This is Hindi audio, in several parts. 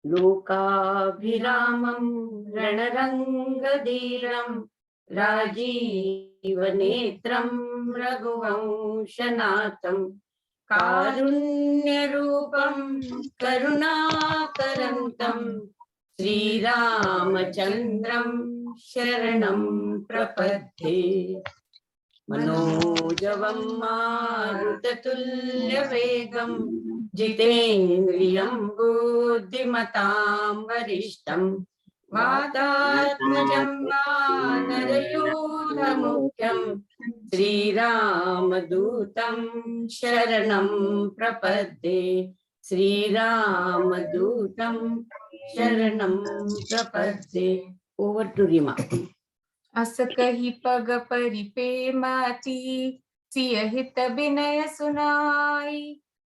लोकाभिरामं रणरङ्गधीरं राजीवनेत्रं रघुवंशनाथं कारुण्यरूपं करुणाकरन्तं श्रीरामचन्द्रं शरणं प्रपद्ये। मनोजवं मारुततुल्यवेगं जितेन्द्रियं बुद्धिमतां वरिष्ठं वातात्मजं वानरयूथमुख्यं श्रीरामदूतं शरणं प्रपद्ये। श्रीरामदूतं शरणं प्रपद्ये। Over to Reema. अस कही पग परिपेमाती सिय हित विनय सुनाई।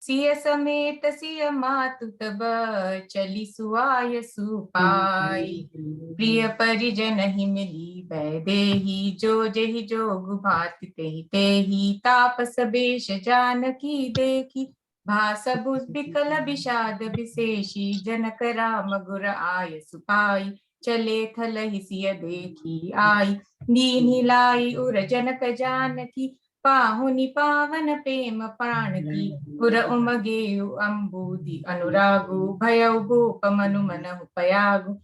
सिय समेत सिय मातु तब चली सुआय सुपाई। प्रिय परिजन ही मिली वैदेही जो जहि जोग भाति तेहि तेहि। तापस बेश जानकी देखी भासबु बिकल विषाद विशेषी। जनक राम गुर आय सुपाई चले थल हिसिय देखी आई। दीन्हि लाई उर जनक जानकी पाहुनि पावन प्रेम प्राण की। उर उमगे अम्बुदि अनुरागु भयउ भूप मनु मनहु पयागु।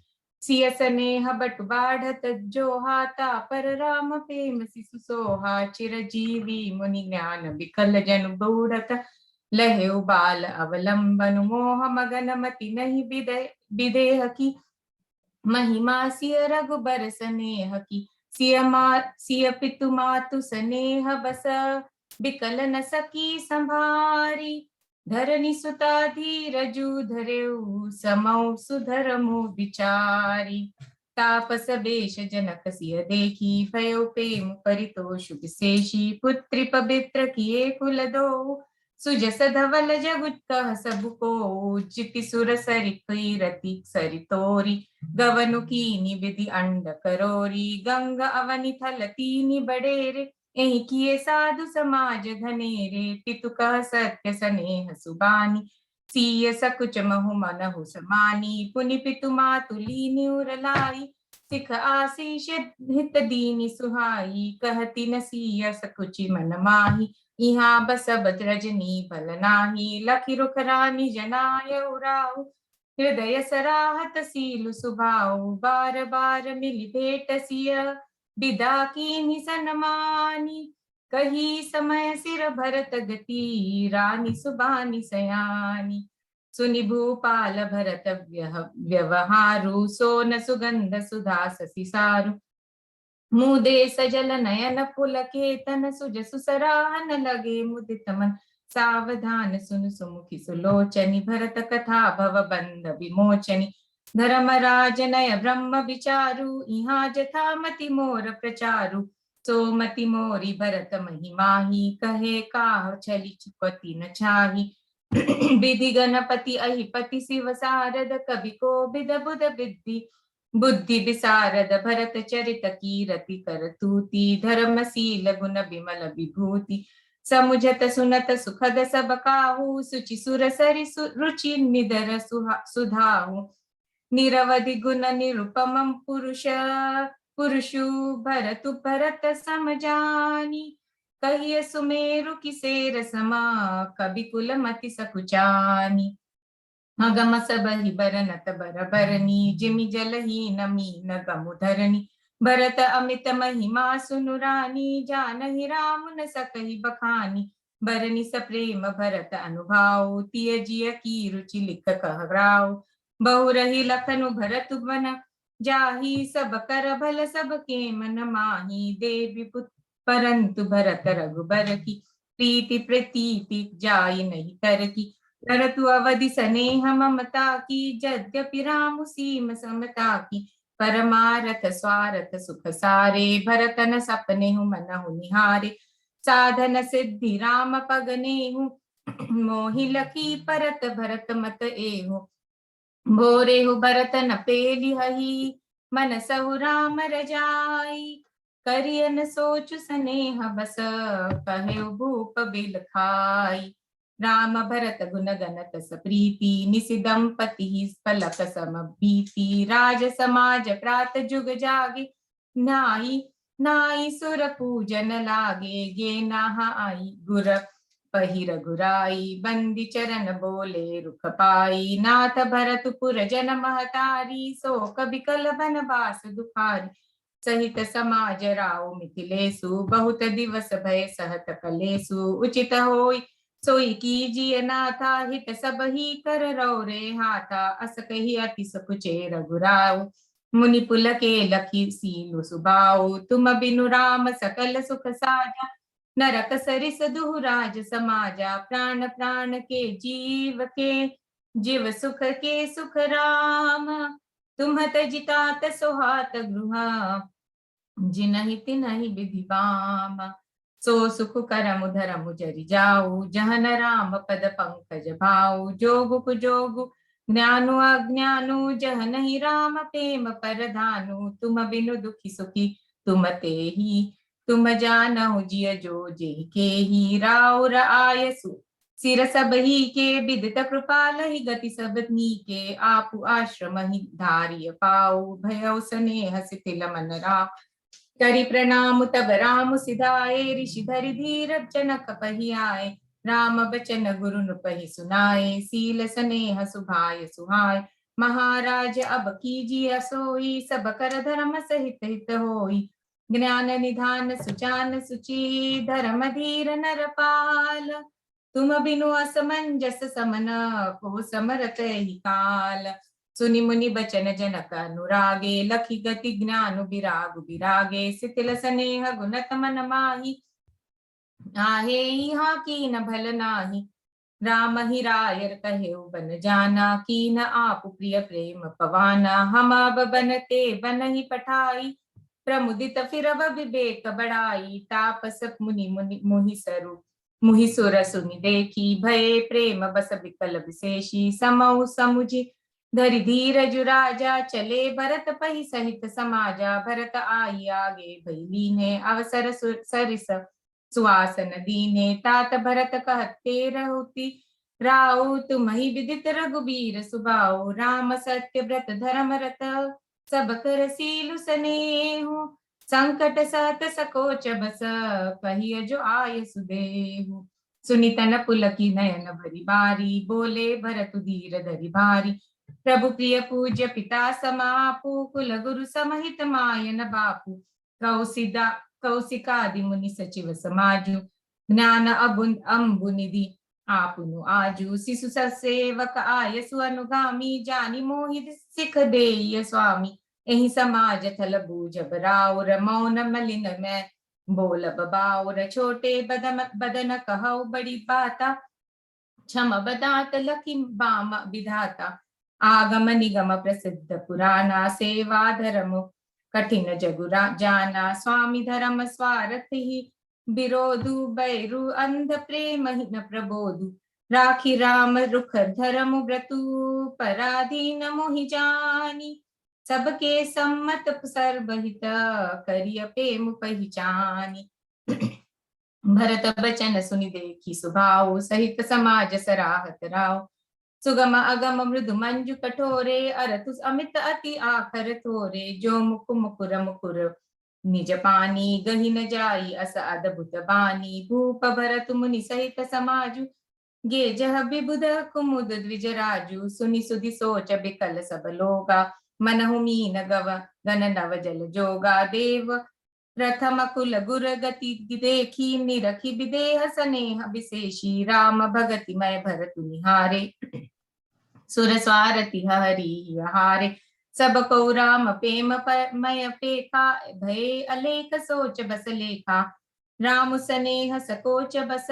सिय स्नेह बटु बाढ़त जो हाथा पर राम प्रेम सिसु सोहा। चिरजीवी मुनि ज्ञान बिकल जन बूढ़त लहेउ बाल अवलंबन। मोह मगन मति नहीं विदेह की महिमा सिय रघुबर स्नेह की। सिय पितु मातु स्नेह बस बिकल न सकी संभारी। धरनी सुता धीरजु धरेउ समौ सुधरमु विचारी। तापस बेश जनक सिय देखी भयो प्रेम परितोष विशेषी। पुत्री पवित्र किए कुल दो सुजस धवल जगुत कह सब को। चिति सुर सरि रति सरि तोरी गवनु कीनी विधि अंड करोरी। गंगा अवनि थल तीनि बडेरे एहि किए साधु समाज घनेरे। पितु कह सत्य स्नेह सुबानी सिय सकुच महु मनहु समानी। पुनि पितु मातु लीनि उर लाई सिख आशीष हित दीनि सुहाई। कहती न सिय सकुचि मन माही इहाँ बसब रजनी बल नाही। लखि रुख रानी जनाय उराऊ हृदय सराहत सीलु सुभाऊ। बार बार मिली भेट सिय विदा कीन्हि सन्मानी। कही समय सिर भरत गति रानी सुबानी सयानी। सुनि भूपाल भरत व्यवहारु सोन सुगंध सुधा ससी सारु। मुदे सजल नयन पुलकेतन सुजसु सराहन लगे मुदित मन। सावधान सुनु सुमुखी सुलोचनी भरत कथा भव बंध विमोचनी। धर्मराज नय ब्रह्म विचारु इहाँ जथा मति मोर प्रचारु। सोमति मोरी भरत महिमाही कहे काह छली चुपति न छाही। विधि गणपति अहिपति शिव सारद कवि को बिद बुध विद्धि बुद्धि विसारद। भरत चरित कीरति कर तूती धर्मशील गुण विमल विभूति। समुझत सुनत सुखद सब काहू सुचि सुर सरि रुचि निदर सुधाहु। निरवधि गुण निरुपमं पुरुषु भरतु भरत समजानी। कहिय सुमेरु की सेर समा कवि कुल मति सकुचानी। मगम सबहि बरनत बर बरनी जिमि जलहि नमी न गमुधरनी। भरत अमित महिमा सुनु रानी जानहि राम न सकहि बखानी। बरनि सप्रेम भरत अनुभाव तिय जिय की रुचि लिख कहराव। बहुरहि लखनु भरत बन जाहि सब कर भल सब के मन माही। देवी पुत्र परंतु भरत रघुबर की प्रीति प्रतीति जाई नहीं कर की। धरतु अवधि स्नेह ममता की यद्यपि राम सीम समता की। परमारथ स्वारथ सुख सारे भरतन सपने मनहु निहारे। साधन सिद्धि राम पगनेहु मोहि लखी परत भरत मत एहु। भोरेहु भरत न पेली हही मन सहु राम रजाई। करियन सोचु स्नेह बस कहेउ भूप बिल खाई। राम भरत गुण गण तस प्रीति निसि दंपति पलक समबीति राज समाज प्रात जुग जागे नाई नाई सुर पूजन लागे गे नहाई गुर पही रघुराई बंदी चरण बोले रुख पाई नाथ भरतपुर जन महतारी सो कबि कल बनवास दुखारी सहित समाज राव मिथिलेसु बहुत दिवस भय सहत कलेसु उचित होई सोई कीजिए नाथा हित सब ही कर रो रे हाथा अस कही अति सकुचे रघुराव मुनि पुल के लखी सीलु सुबाऊ तुम बिनु राम सकल सुख साजा नरक सरिस दुहुराज समाजा प्राण प्राण के जीव सुख के सुख राम तुम तजितात सोहात गृह जिनहि तिनहि विधि वाम सो सुख करम धरम जरि जाऊ जहन राम पद पंकज भाऊ जोगु जोगु ज्ञानु अज्ञानु जहनहि राम प्रेम परधानु तुम बिनु दुखी सुखी तुम तेहि तुम जानहु जिय जो जेहि केहि राउर आयसु सिर सब ही के विदित कृपाल ही गति सब नीके आपु आश्रम ही धारिय पाऊ भय स्नेह सितिल मन राम करि प्रणाम तब राम सिधाए ऋषि धरि धीर जनक पहि आए राम बचन गुरु नृपहि सुनाए सील स्नेह सुभाय सुहाय महाराज अब कीजिए सोई सब कर धर्म सहित हित होई ज्ञान निधान सुजान सुचि धर्म धीर नरपाल तुम बिनु असमंजस समन को समरत ही काल सुनि मुनि बचन जनक अनुरागे लखी गति ज्ञान विराग विरागे सितिल स्नेह गुणत मन माही आहे यहाँ की न भल नाही राम ही रायर कहे बन जाना की न आप प्रिय प्रेम पवाना हम अब बनते बन ही पठाई प्रमुदित फिर विवेक बढ़ाई तापस मुनि मुनि मुहि सुर सुनि देखी भय प्रेम बस विकल विशेषी समऊ समुझि धरि धीरज राजा चले भरत पहि सहित समाजा भरत आई आगे भई लीने अवसर सरिस सुआसन दीने तात भरत कहते रहुति राउ तुम्हि विदित रघुबीर सुबाऊ राम सत्य व्रत धर्म रत सब कर सीलु सनेहु संकट सहत सकोच बस कहिय जो आय सुदेहु सुनितन पुलकी नयन भरी बारी बोले भरत धीर धरि भारी प्रभु प्रिय पूज्य पिता समापु कुल गुरु समहित मायन बापू कौशिकादि मुनि सचिव समाजु ज्ञान अम्बु निधि आपुनु आजु शिशु सेवक आयसु अनुगामी जानी मोहित सिख देय स्वामी एहि समाज थल बूझ बराउर मौन मलिन में बोल बाउर छोटे बदन कहौ बड़ी बाता क्षम बदात लखी बाम विधाता आगम निगम प्रसिद्ध पुराना सेवा धर्म कठिन जगुरा जाना स्वामी धर्म स्वारथि विरोधु बैरु अंध प्रेम न प्रबोधु राखी राम रुख धर्म व्रतु पराधीन मोहि जानी सबके सम्मत सर्वहित करिय प्रेम पहचानी भरत बचन सुनि देखी सुभाऊ सहित समाज सराहत राव सुगम अगम मृदु मंजु कठोरे अरतु अमित अति आखर थोरे जो मुकुर मुकुर निज पानी गहि न जाई अस अद्भुत बानी भूप भरत मुनि सहित समाजु गे जह विबुध कुमुद द्विज राजु सुनि सुधि सोच बिकल सब लोगा मनहु मीन गव गन नव जल जोगा देव प्रथम कुल गुर गति देखी निरखी विदेह स्नेह विशेषी राम भगति मय भरत निहारे सुर स्वारति हरि हारे सब को राम प्रेम मय पेखा भय अलेख सोच बस लेखा राम स्नेह सकोच बस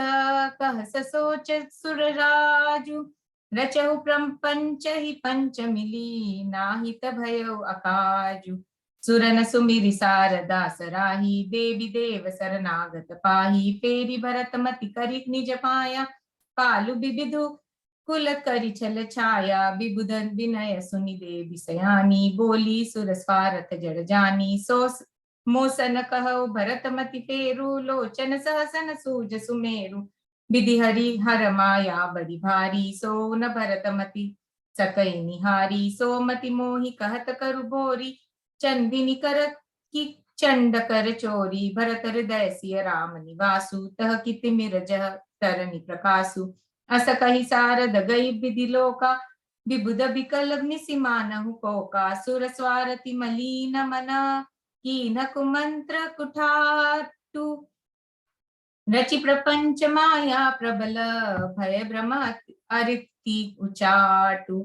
कह सोच सुर राजु रचहु प्रपंच ही पंच मिली नाहित भयो अकाजु सुरन सुमिरि सारदा सराही देवी देव शरणागत पाही फेरी भरत मति करि निज पाया पालु विविधु कुल करि छल छाया विबुधन विनय सुनि देवी सयानी बोली सुर स्वारथ जड़ जानी सो मोसन कहु भरत मति फेरु लोचन सहसन सूज सुमेरु विधि हरि हर माया बड़ी भारी, सो न भरत मति सकई निहारी। सो मति मोहि कहत करु भोरी, चंदिनी कर की चंड कर चोरी। भरत हृदय सिय राम निवासु, तह किति मिरजह तरनि प्रकाशु। अस कहि सारद गई विधि लोका, विबुध बिकल निसिमानहु कोका। सुर स्वारति मलीन मना, कीन कुमंत्र कुठारु। रचि प्रपंच माया प्रबल, भय भ्रम अरिति उचाटु।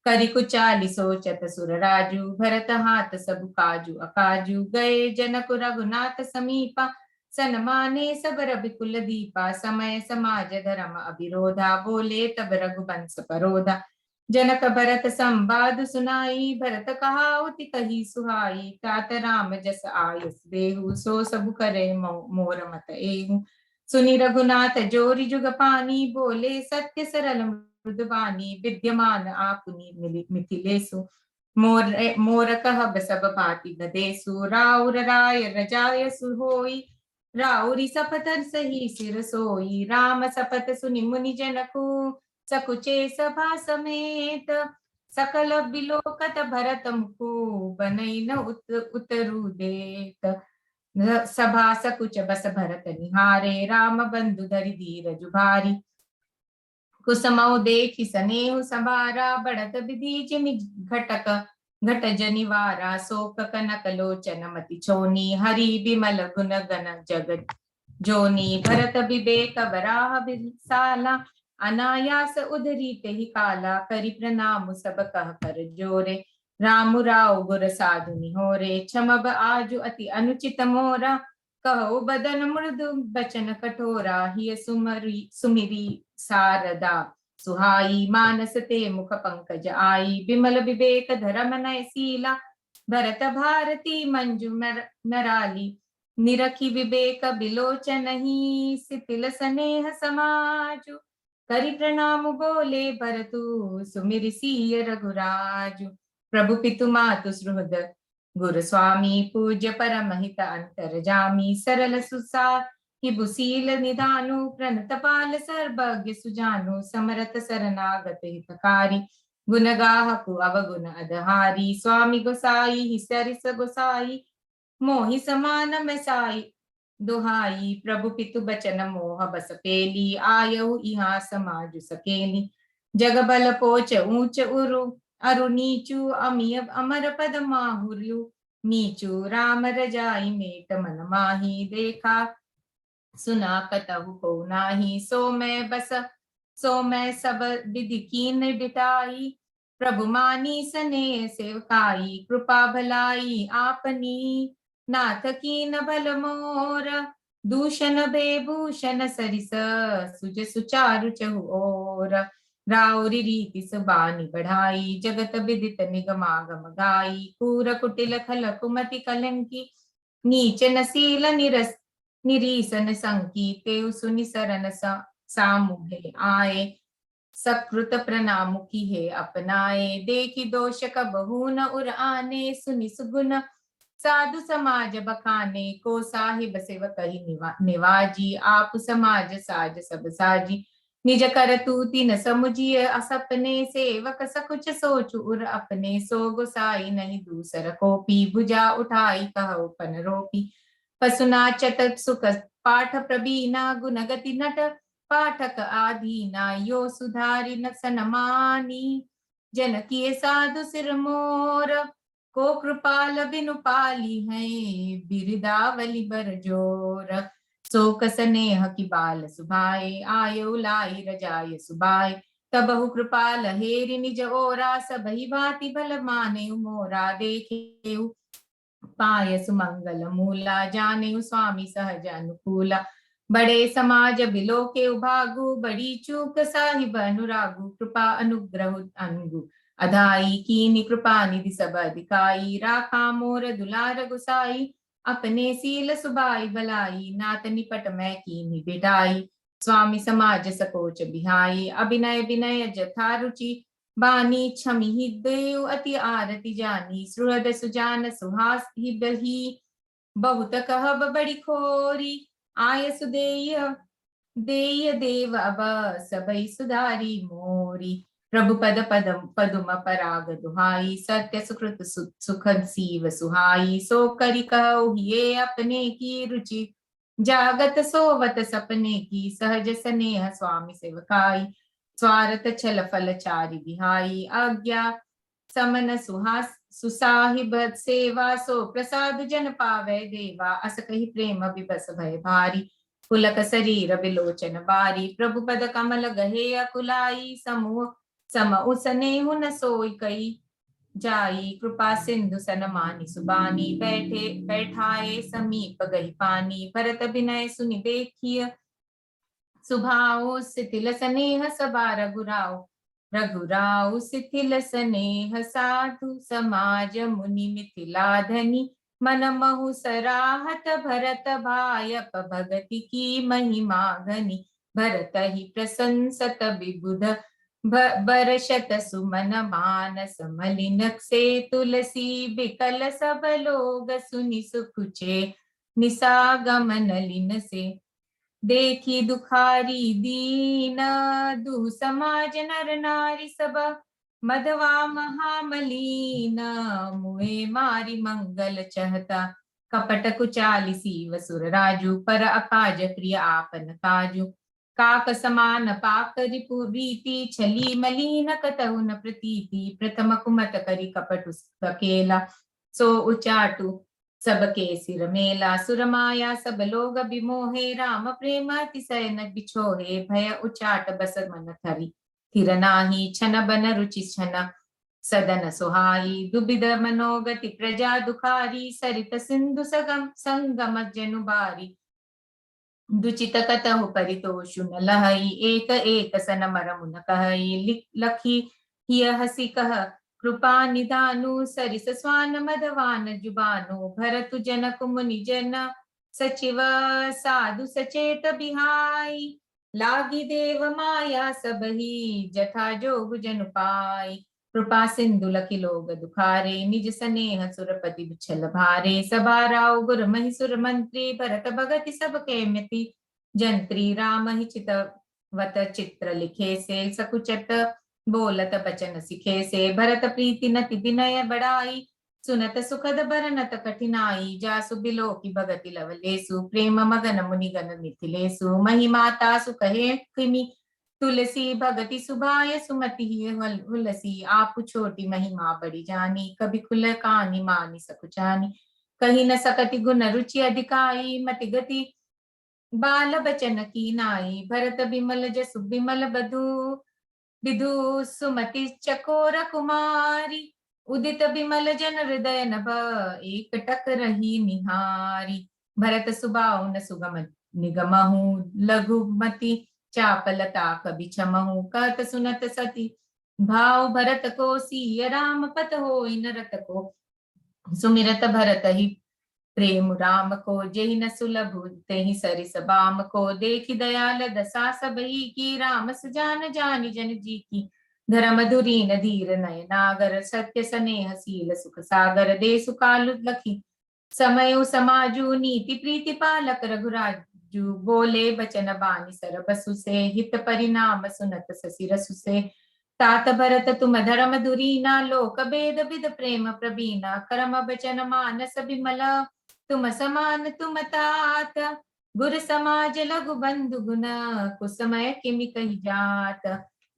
करि कुचाली सोचत सुर राजू, भरत हाथ सब काजू अकाजू। गए जनक रघुनाथ समीपा, सनमाने सब रविकुल दीपा। समय समाज धर्म अविरोधा, बोले तब रघुवंश परोधा। जनक भरत संवाद सुनाई, भरत कहाउति कही सुहाई। तात राम जस आयस देहु, सो सब करे मोर मत एहु। सुनि रघुनाथ जोरी जुग पानी, बोले सत्य सरल मृदुबानी। विद्यमान आपुनी मिथिलेसु, मोर कहब सब भांति बदेसु। राउर राय रजाय सुहोई, राउरी सपथ सही सिर सोई। राम सपथ सुनि मुनि जनकु, सकुचे सभा समेत। सकल बिलोकत भरत मुखु, बनई न उतरु देत। सभा सकुच बस भरत निहारे, राम बंधु धरि धीरजु भारी। कुसमौ देखि सनेहु संभारा, बढ़त विधि जिमि घटक घट जनिवारा। शोक कनक लोचन मति छोनी, हरि बिमल गुण गण जगत जोनी। भरत विवेक बराह विसाला, अनायास उधरी तेहि काला। करि प्रणाम सब कह कर जोरे, राम राव गुर साधु निहोरे। क्षमब आजु अति अनुचित मोरा, कहो बदन मृदु बचन कठोरा। हिय सुमिरी सारदा सुहाई, मानस ते मुख पंकज आई। बिमल विवेक धरम नय सीला, भरत भारती मंजु नराली। निरखी विवेक बिलोचनहि, सितिल स्नेह समाजु। करि प्रणाम बोले भरतु, सुमिरि सिय रघुराजु। प्रभु पितु मातु सुहृद गुरु स्वामी, पूज्य परमहित अंतरजामी। सरल सुसा हिबुसील निधानु, प्रणत पाल सर्वज्ञ सुजानु। समरथ शरणागत हितकारी, गुण गाहकु अवगुण अधहारी। स्वामी गोसाई सरिस गोसाई, मोहि समान मैसाई दुहाई। प्रभु पितु बचन मोह बस पेली, आयहु इहाँ समाज सकेली। जग बल पोच ऊंच उरु, अरु नीचु अमिय अमर पद माहुर्यु। नीचु राम रजाई मेट मन माही, देखा सुना कतहु को नाही। सो मैं सब विधि कीन बिटाई, प्रभु मानी सने सेवकाई। कृपा भलाई आपनी, नाथ कीन भल मोर। दूषण बेभूषण सरिस, सुज सुचारु चहु ओर। राउरी रीति सुबानी बढ़ाई, जगत विदित निगमागम गाई। कूर कुटिल खल कुमति कलंकी, नीच नसील निरीसन संकी। तेउ सुनि सरन सामुहे आए, सकृत प्रणाम की है अपनाए। देखी दोष कबहू न उर आने, सुनि सुगुन साधु समाज बखाने। को साहिब सेवक कही निवाजी, आप समाज साज सब साजी। निज कर तूति न समुझिय असपने, सेवक सकुच सोचु उर अपने। सो गोसाई नहीं दूसर कोपी, भुजा उठाई कहु पन रोपी। पसुनाचत सुख पाठ प्रबीना, गुण गति नट पाठक आधीना। यो सुधारि न सनमानी, जन किए साधु सिर मोर। को कृपाल बिनु पाली है, बिरदावली बर जोर। शोक स्नेह की बाल सुभाए, आयो लाई रजाय सुबाय। तबहु कृपाल हेरि निज ओरा, सबहि भांति भल माने मोरा। देखे पाय सुमंगल मूला, जाने स्वामी सहज अनुकूला। बड़े समाज बिलो के उभागु, बड़ी चूक साहिब अनुरागु। कृपा अनुग्रह अनगु अधाई, कीनी कृपा निधि सब अधिकाई। राखा मोर दुलार गुसाई, अपने सील सुबाई बलाई। नात निपट मैं कीनी बिटाई, स्वामी समाज सकोच बिहाई। अभिनय विनय जथा रुचि, बानी छमि ही देव अति आरती जानी। सुहृद सुजान सुहास ही बही, बहुत कहब बड़ी खोरी। आय सुदेय देय देव अब सबई सुधारी मोरी। प्रभु पद पदम पदुम पराग दुहाई, सत्य सुकृत सुखद सीव सुहाई। सो करि कहु ये अपने की रुचि, जागत सोवत सपने की। सहज स्नेह स्वामी सेवकाई, स्वार्थ छल फल चारि बिहाई। आज्ञा समन सुहास सुसाहिब सेवा, सो प्रसाद जन पावै देवा। अस कहि प्रेम विबस भय भारी, पुलक शरीर बिलोचन बारी। प्रभु पद कमल गहे अकुलाई, समूह सम उसने हुन सोई कई जाई। कृपा सिंधु सनमानि सुबानी, बैठे बैठाए समीप गही पानी। भरत बिनय सुनि देखिय सुभाओ, सिथिल सनेह सबा रघुराव। रघुराव सिथिल स्नेह साधु, समाज मुनि मिथिला धनी। मन महु सराहत भरत भायप, भगति की महिमा घनी। भरत ही प्रशंसत विबुध, बरषत सुमन मानस मलिन से। तुलसी बिकल सब लोग सुनि सुखुचे, निसागमन लिन से। देखी दुखारी दीन, दुह समाज नर नारी सब। मधवा महामलीन, मुए मारी मंगल चहता। कपट कुचाली सीव सुर राजू, पर अकाज प्रिय आपन काजू। काक समान पाक रिपु रीति, छली मलीन कतहु न प्रतीति। प्रथम कुमत करी कपटु सकेला, सो उचाटू सबके सिर मेला। सुर माया सब लोग बिमोहे, राम प्रेम अतिशय न बिछोहे। भय उचाट बस मन थरी, थिर नाही। छन बन रुचि छन सदन सुहाई। दुबिध मनोगति प्रजा दुखारी, सरित सिंधु सगम संगम जनु बारी। दुचित कतहु परितोषु न लहई, एक एक सन मर मुन कहई। लखी हिय हसी कह कृपा निधानु, सरिस स्वान मधवान जुबानु। भरतु जनक मुनि जन सचिव, साधु सचेत बिहाई। लागी देव माया सबही, जथा जोग जनु पाई। कृपा सिंधु लखि लोग दुखारे, निज स्नेह सुरपति बिछल भारे। सभा राउ गुर महि सुर मंत्री, भरत भगति सब के मिति। जंत्री राम ही चितवत चित्र लिखे से, सकुचत बोलत बचन सिखे से। भरत प्रीति नति विनय बढ़ाई, सुनत सुखद बरनत कठिनाई। जासु बिलो की भगति लवलेसु, प्रेम मगन मुनिगन मिथिलेसु। महिमाता सु कहे किमि, तुलसी भगति सुभाय सुमति ही हुलसी। आप छोटी महिमा बड़ी जानी, कभी खुल कानी मानी सकुचानी। कही न सकति गुण रुचि अधिकाई, मति गति बाल बचन की नाई। भरत बिमल जसु बिमल बधु, विदु सुमति चकोर कुमारी। उदित बिमल जन हृदय नभ, एक टक रही निहारी। भरत सुबाउ न सुगम निगमहु, लघुमति चापलता कभी छमहु। कहत सुनत सती भाव, भरत को सिय राम पत होई न रत को। सुमिरत भरत ही प्रेम राम को, जेहि न सुलभ तेहि सरिस बाम को। देखि दयाल दशा सबही की, राम सजान जानि जन जी की। धर्म धुरीन धीर नय नागर, सत्य स्नेह शील सुख सागर। देसु कालु लखी समयो समाजु, नीति प्रीति पालक रघुराजु। बोले बचन बानी सर बसु से, हित परिणाम सुनत ससी रसु से। तात भरत तुम धर्म धुरीना, लोक भेद विद प्रेम प्रवीणा। कर्म बचन मानस बिमला, तुम समान तुम तात। गुर समाज लघु बंधु गुण, कुसमय किमि कहि जात।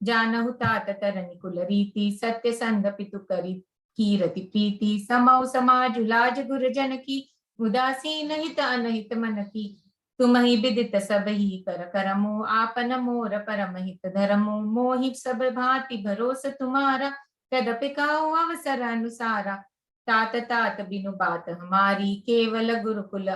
जानहु तात तरनि कुल रीति, सत्य संग पितु करी कीरति प्रीति। समौ समाज लाज गुरजन की, उदासीन हित अनहित मन की। तुम ही विदित सब ही कर करमु, आपन मोर परम हित धरमु। मोहि सब भांति भरोस तुम्हारा, तदपि कहूँ अवसर अनुसारा। तात तात बिनु बात हमारी, केवल गुरुकुल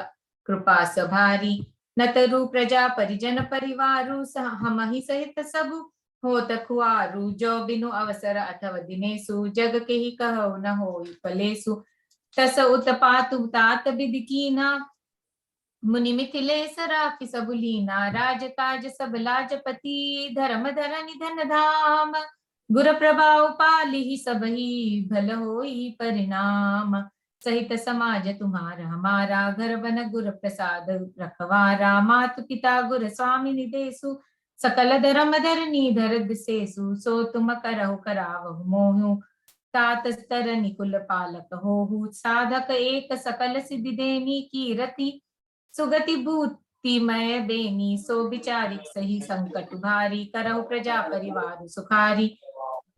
कृपा सभारी। नतरु प्रजा परिजन परिवारु, हम ही सहित सबु होत खुआरु। जो बिनु अवसर अथवा दिनेसु, जग के ही कहु न होई फलेसु। तस उत्पातु तात विधि कीना, मुनि मिथिलेश राखि सब लीना। राज काज सब लाजपति, धर्म धरनि धन धाम। गुर प्रभाव पालिहि सबहि, भल होई परिणाम। सहित समाज तुम्हारा हमारा, घर बन गुर प्रसाद रखवारा। मातु पिता गुर स्वामी निदेसु, सकल धर्म धरनी धर दिसेसु। सो तुम करहु करावहु मोहु, तात तरनि कुल पालक होहु। साधक एक सकल सिद्धि देनी, कीरति सुगति भूतिमय बेनी। सो विचारिक सही संकट भारी, करहु प्रजा परिवार सुखारी।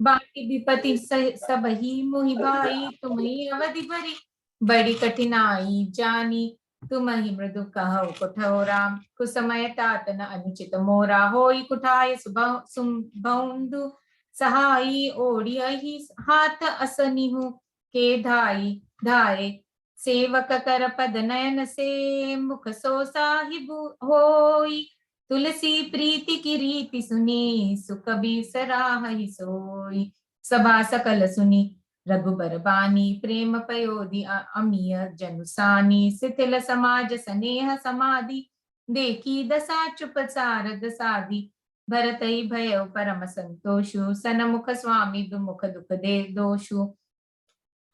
बाकी विपति सब ही मोहि भाई, तुम ही अवधि भरी बड़ी कठिनाई जानी। तुम ही मृदु कहु कठोरा, कुसमय तात न अनुचित मोरा। होई कुठाय सुबंधु सहाई, ओढ़ियहि हाथ असनिहु के धाई धाये। सेवक कर पद नयन से, मुख सो साहिब होई। तुलसी प्रीति की रीति सुनी, सुख भी सराहि सोई। सभा सकल सुनी रघुबर बानी, प्रेम पयोधि अमीय जनुसानी। शिथिल समाज स्नेह समाधि, देखी दशा चुप सारद साधी। भरतहि भयउ परम संतोषु, सनमुख स्वामी दुमुख दुख दे दोषु।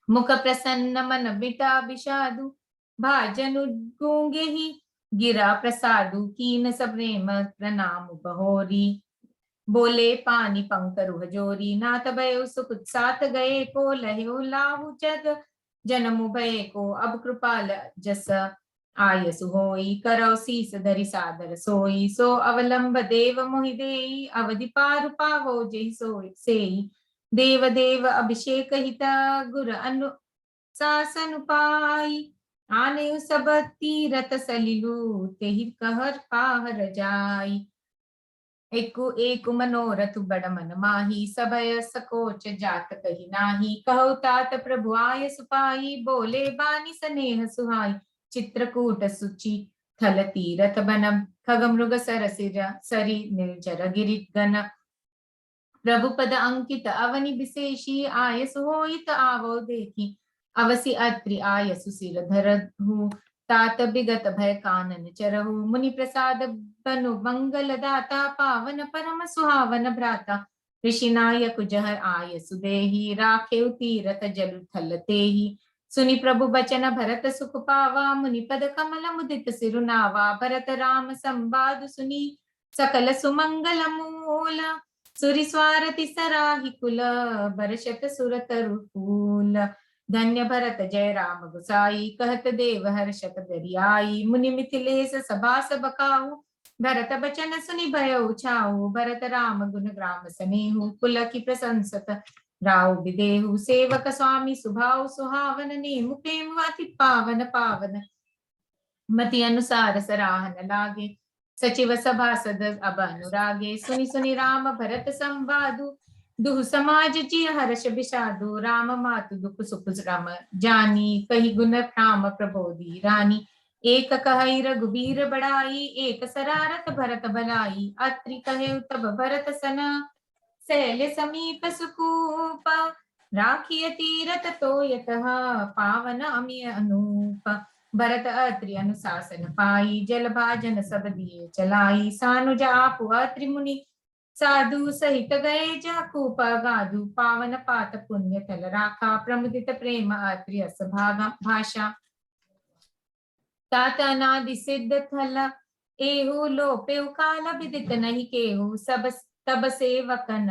मुख प्रसन्न मन बिटा विषादु, भाजनु गूंगे ही गिरा प्रसादु। कीन सप्रेम प्रणाम बहोरी, बोले पानी पंकरु हजोरी। नाथ भयो सुख साथ गए को, लह्यो लाहु जग जन्म भय को। अब कृपाल जस आयसु होई, करौ शीस धरि सादर सोई। सो अवलंब देव मोहि देई, अवधि पार पावो जेहि सोई सेई। देव देव अभिषेक हिता, गुर अनु शासन पाई। आने सब तीरथ सलिलु, तेहि कहर पाहर जाई। एकु एक मनोरथ बड़ मन माही, सभय सकोच जात कही नाही। कहु तात प्रभु आय सुपाई, बोले बानी स्नेह सुहाई। चित्रकूट सुचि थल तीरथ बन, खग मृग सर सिर सरी निर्जर गिरि गन। प्रभु पद अंकित अवनि विशेषी, आयसु होइत आवो देखी। अवसि अत्रि आयसु सिर धरहु, तात बिगत भय कानन चरहु। मुनि प्रसाद बनु मंगल दाता, पावन परम सुहावन भ्राता। ऋषि नायक जह आयसु देहि, राखेउ तीरथ जल थल तेहि। सुनि प्रभु बचन भरत सुख पावा, मुनि पद कमल मुदित सिरुनावा। भरत राम संवाद सुनी, सकल सुमंगल मूल। सुरि स्वारति सराहि कुल, बरषत सुर तरु फूल। धन्य भरत जय राम गुसाई, कहत देव हर्षत बरियाई। मुनि मिथिलेश सभा सब काहू, भरत बचन सुनि भयउ छाऊ। भरत राम गुण ग्राम सनेहु, कुल की प्रशंसत राव विदेहु। सेवक स्वामी सुभाव सुहावन, नेमु प्रेम अति पावन पावन। मति अनुसार सराहन लागे, सचिव सभासद अब अनुरागे। सुनि सुनि राम भरत संवादु, दुह समाज जी हर्ष विषादु। राम मातु दुख सुख रम जानी, कही गुण राम प्रबोधि रानी। एक कहि रघुबीर बड़ाई, एक सरारत भरत भलाई। अत्रि कहे तब भरत सन, सैल समीप सुकूप। राखिय तीरथ तोयत, पावन अमिय अनूप। भरत अत्रि अनुशासन पाई, जल भाजन सब दिए चलाई। सानुज आपु अत्रि मुनि, साधु सहित गए जाकू गाधु। पावन पात पुण्य तल राखा, प्रमुदित प्रेम अत्रि अस भाषा। तात अनादि सिद्ध थल, एहु लोपेउ काल विदित नहीं केहू। सब तब सेवकन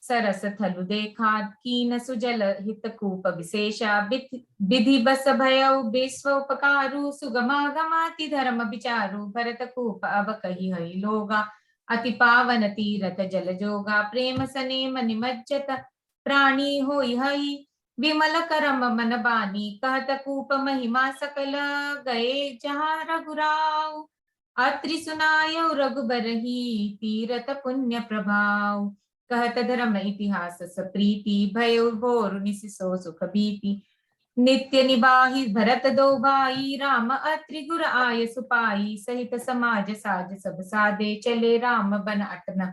सरस थलु देखा, कीन सुजल हित कूप विशेषा। विधि बस भयउ विश्व उपकारु, सुगमागमाति धर्म विचारु। भरत कूप अब कही हई लोगा, अति पावन तीरथ जल जोगा। प्रेम सनेम निमज्जत प्राणी होई हई, विमल करम मन बानी। कहत कूप महिमा सकल, गए जहाँ रघुराव। अत्रि सुनायउ रघुबरहि, तीरथ पुण्य प्रभाव। कहत धर्म इतिहास सप्रीति, भयउ भोरु निसिसो सुख भीति। नित्य निबाहि भरत दो भाई, राम अत्रि गुर आय सुपाई। सहित समाज साज सब सादे, चले राम बन अटन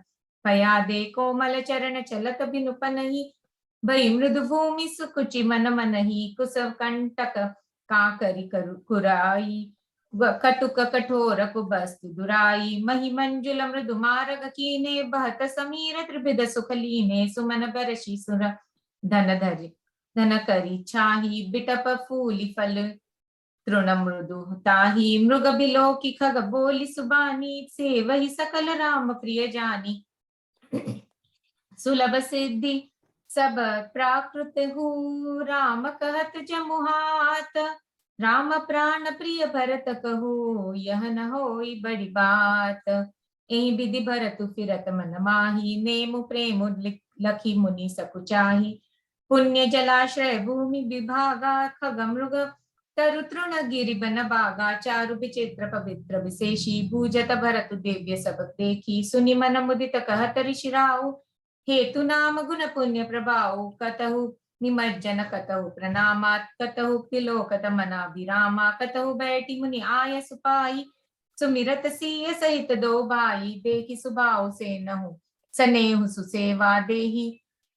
पयादे। कोमल चरण चलत बिनु पनहि, भई मृदु भूमि सुकुचि मन मनहि। कुसव कंटक काकरि कुराई, कटुक कठोर कुबस्तु दुराई। मही मंजुल मृदु मारग कीने, बहत समीर त्रिभिद सुख लीने। सुमन बरषि सुर धन धरि धन करी छाही बिटप फूली फल तृण मृदु ताही मृग बिलो की खग बोली सुबानी से वही सकल राम प्रिय जानी सुलभ सिद्धि सब प्राकृत हूँ राम कहत जमुहात राम प्राण प्रिय भरत कहो यह न होई बड़ी बात एहि विधि भरत फिरत मन माही नेमु प्रेम लखी मुनि सकुचाही पुण्य जलाशय भूमि विभागा खग मृग तरु तृण गिरि बन बागा चारु विचित्र पवित्र विशेषी भूजत भरत दिव्य सब देखी सुनि मन मुदित कहत ऋषि राऊ हेतु नाम गुण पुण्य प्रभाव कतहु निमज्जन कतहु प्रणामात कतहु तिलोकत मनाभिरामा कतहु बैठी मुनि आय सुपाई सुमिरत सिय सहित दो भाई देखी सुभाव से नहु सनेहु सुसेवा देही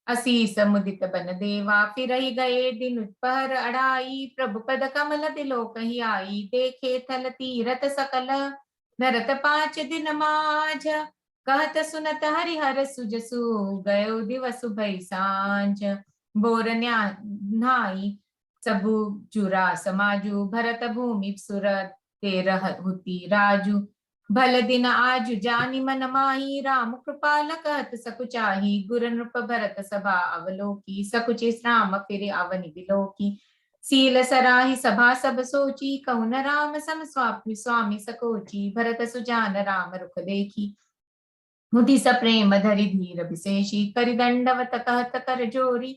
असीस मुदित बन देवा फिर ही गए दिन पहर अड़ाई प्रभु पद कमल दिलो कही आई देखे थल तीरथ सकल नरत 5 दिन माझ कहत सुनत हरिहर सुजसु गयो दिवसु भई सांझ बोर न्याई सबु चुरा समाजु भरत भूमि सुरत तेरह हुती राजू भल दिन आजु जानी मन माही राम कृपाल कहत सकुचाही गुर नृप भरत सभा अवलोकी सकुचि राम फिर अवनि बिलोकी सील सराही सभा सब सोची कहुन राम सम स्वामी स्वामी सकोची भरत सुजान राम रुख देखी मुदि स प्रेम धरि धीर विशेषी करि दंडवत कहत कर जोरी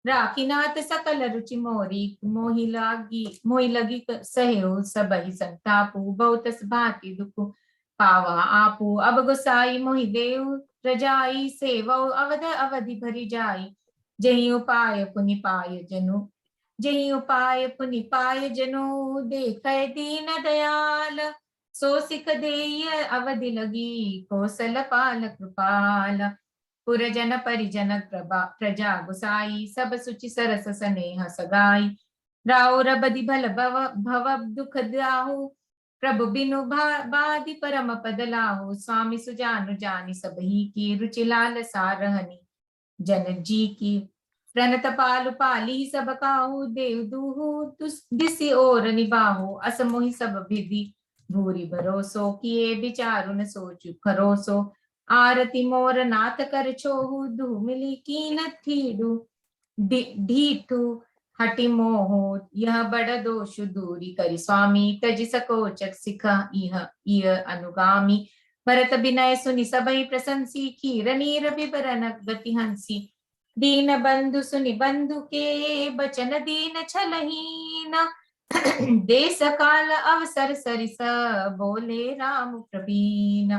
राखी नाथ सकल रुचि मोरी मोहि लगी सहयो सबहि संतापु बहुत भांति दुख पावा आपू अब गुसाई मोहि देव रजाई सेवो अवध अवधि भरी जाई जही उपाय पुनि पाय जनु जही उपाय पुनि पाय जनु देखै दीन दयाल सो सिख देय अवधि लगी कौशल पाल कृपाल पुरजन परिजन प्रजा गुसाई सब सुचि सरस स्नेह सगाई राव रबदि भल भव दुख दाहु प्रभु बिनु बादि परम पद लाहु स्वामी सुजानु जानी सब ही की रुचि लाल सारहनी जन जी की प्रणत पालु पाली सब काहू देव दूहु दिसि और निबाहु अस मोहि सब विधि भूरी भरोसो किए विचारु न सोचु भरोसो आरती मोर नाथ कर छोहु धूमिली कीन थीडु ढीठु हटि मोहो यह बड़ दोष दूरी करि स्वामी तजि सकोचक सिख इह अनुगामी भरत विनय सुनि सबई प्रशंसी खीर नीर विवरण गति हंसी दीन बंधु सुनि बंधु के बचन दीन छलहीन देश काल अवसर सरिस बोले राम प्रवीण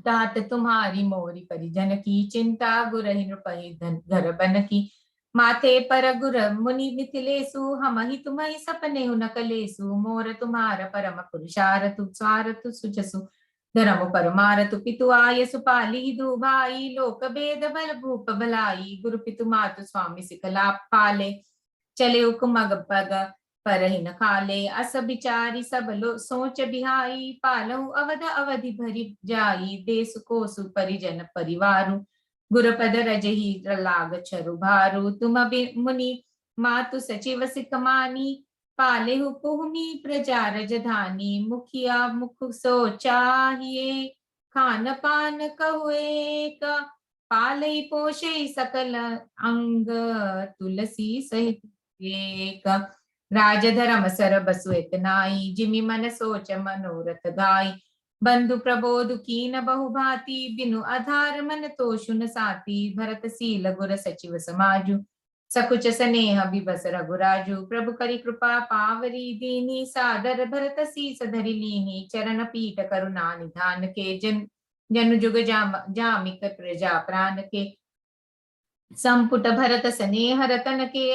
तात तुम्हारी मोरी परिजन की चिंता गुरहि नृपहि घर बन की माथे पर गुर मुनि मिथिलेसु हम ही तुम्हि सपने न कलेसु मोर तुम्हार परम पुरुषारतु स्वारतु सुजसु धर्म परमारतु पितु आय सुपाली दु भाई लोक भेद बल भूप भलाई गुरु पितु मातु स्वामी सिकला पाले चले उकमग पग पर ही न खाले अस बिचारी सब लो सोच बिहाई पालहु अवध अवधि भरी जाई देश कोसु परिजन परिवारु गुरुपद रजही लाग छरु भारु तुम मुनि मातु सचिव सिकमानी पालेहु पुहमी प्रजा रजधानी मुखिया मुख सो चाहिए खान पान कहुए का पालई पोषे सकल अंग तुलसी सहित एक राजधर्म सर बसु इतनाई जिमि मन सोच मनोरथ गाई बंधु प्रबोध कीन बहु भांति बिनु आधार मन तोषु न साती भरत सील गुर सचिव समाजु सकुच स्नेह विबस रघुराजु प्रभु करि कृपा पावरी दीनी सादर भरत सीस धरि लीनी चरण पीठ करुणा निधान के जनु जुग जामिक प्रजा प्राण के संपुट भरत स्नेह रतन के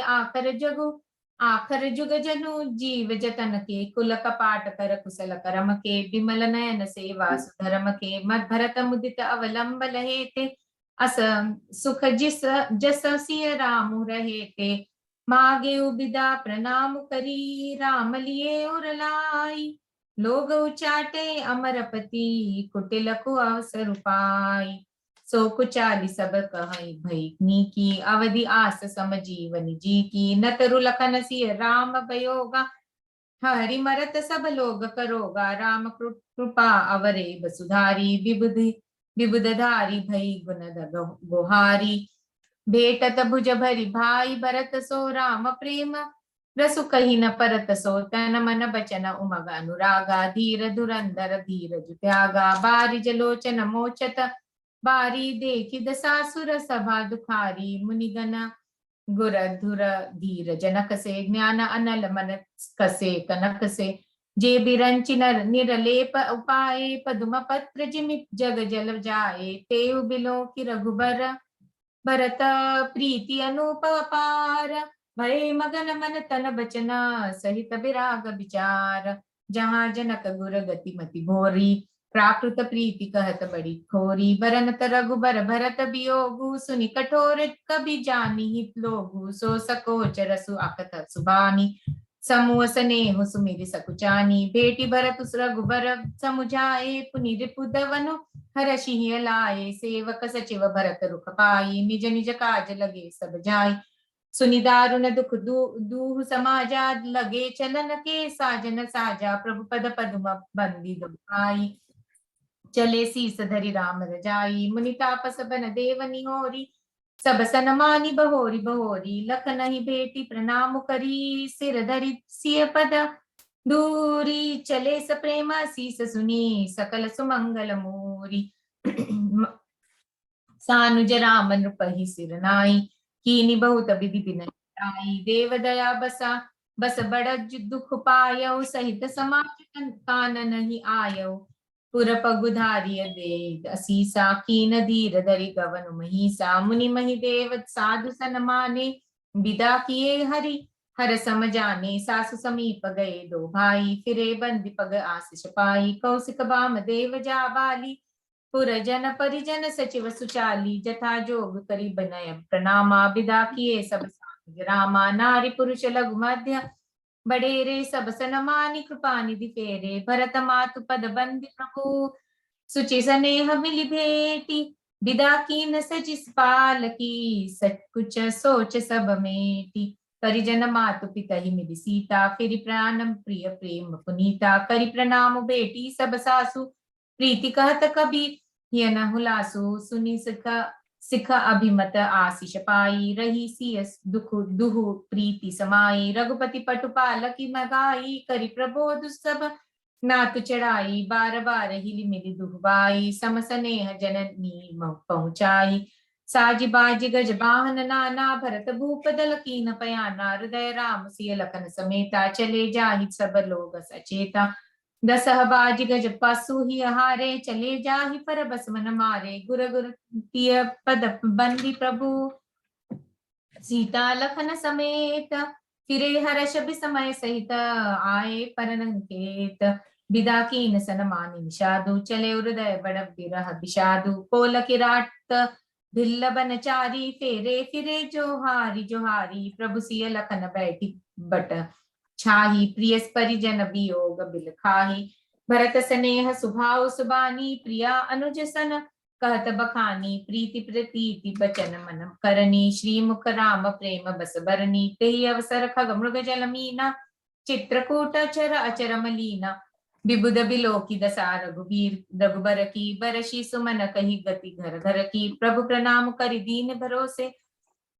आखर जुग जनु जीव जतन के कुल कपाट कर कुशल करम के विमल नयन सेवा सुधर्म के मद भरत मुदित अवलंब लहे थे अस सुख जिस जस सिय राम रहे थे मागे उबिदा प्रणाम करी राम लिए उर लाई लोग उचाटे अमरपति कुटिल को अवसर पाई सो कुचाली सब कहि भई की अवधि आस समजीवन जी की न तरु लखन सिय राम बयोगा हरि मरत सब लोग करोगा राम कृपा अवरे बसुधारी विबुधि विबुधधारी भई गुण गोहारी भेटत भुज भरी भाई भरत सो राम प्रेम रसु कही न परत सो तन मन बचन उमग अनुरागा धीर धुरंधर धीरज त्यागा बारी जलोचन मोचत बारी देखी दसासुर सभा दुखारी मुनिगण गुर धुर धीर जनक से ज्ञान अनल मन कसे कनक से जे बिरंचि नर निरलेप उपाय पदुम पत्र जिमि जग जल जाए तेउ बिलो की रघुबर भरत प्रीति अनूप अपार भय मगन मन तन बचना सहित विराग विचार जहाँ जनक गुर गति मति भोरी प्राकृत प्रीति कहत बड़ी खोरी बरनत रघुबर भरत बियोगु सुनि कठोर कबि जानी हित लोगु सो सकोच रसु अकथ सुबानी समूह स्नेह सुमिरि सकुचानी भेटी भरत उस रघुबर समुझाए पुनि रिपुदवनु हरषि लाए सेवक सचिव भरत रुख पाई निज निज काज लगे सब जाय सुनि दारुन दुख दूह समाजा लगे चलन के साजन साजा प्रभु पद पदुम बंदी दुखाई चले शीस धरि राम रजाई मुनि तापस बन देव निहोरी सब सनमानी बहोरी बहोरी लख नहीं भेटी प्रणाम करी सिर धरि सिय पद दूरी चले स प्रेम शीस सुनी सकल सुमंगल मूरी सानुज राम नृपहि सिर नाई कीनी बहुत विधि बिनाई देव दया बसा बस बड़ दुख पायो सहित समाज कान नहीं आयो पुर पगुधारिय दे असीसा कीन धीर धरि गवन महिसा मुनि महि देव साधु सन माने विदा किए हरि हर सम जाने सासु समीप गए दो भाई फिरे बंदी पग आशीष पाई कौशिक बाम देव जा बाली पुरजन परिजन सचिव सुचाली जथा जोग करी बनय प्रणामा विदा किए सब सानुज रामा नारी पुरुष लघु मध्य बड़ेरे सब सनमानि कृपा निधि फेरे भरत मातु पद बंदी प्रभु सुचि स्नेह मिलि भेटी विदा कीन सचिस पाल की सच कुछ सोच सब मेटी परिजन मातु पिता ही मिली सीता फिर प्राण प्रिय प्रेम पुनीता करि प्रणाम बेटी सब सासु प्रीति कहत कबि हिय न हुलासु सुनि सिख अभिमत आशीष पाई रही सियस दुख दुहु प्रीति समाई रघुपति पटुपालकी मगाई करि प्रबोध सब नातु चढ़ाई बार बार हिली मिली दुहबाई सम स्नेह जननी पहुंचाई साजी बाजी गज बाहन नाना भरत भूप दल कीन पयाना हृदय राम सिय लखन समेता चले जाहि सब लोग सचेता दसह बाज गज पसु ही हारे चले जाहि पर बस मन मारे गुर गुर तिय पद बंदी प्रभु सीता लखन समेत फिरे हर्ष विस्मय सहित आए परनंकेत विदा कीन सनमानि निषादु चले हृदय बड़ विरह विषादु कोल किराट भिल्ल बनचारी फेरे फिरे जोहारी जोहारी प्रभु सिय लखन बैठी बट छाही प्रियस परिजन वियोग बिल खाही भरत स्नेह सुभाव सुबानी प्रिया अनुज सन कहत बखानी प्रीति प्रतीति बचन मन करनी श्रीमुख राम प्रेम बस बरनी तेहि अवसर खग मृग जल मीना चित्रकूट अचर अचर मलीना विबुध बिलोकी दशा रघुबीर रघुबर की बरशी सुमन कही गति घर घर की प्रभु प्रणाम करि दीन भरोसे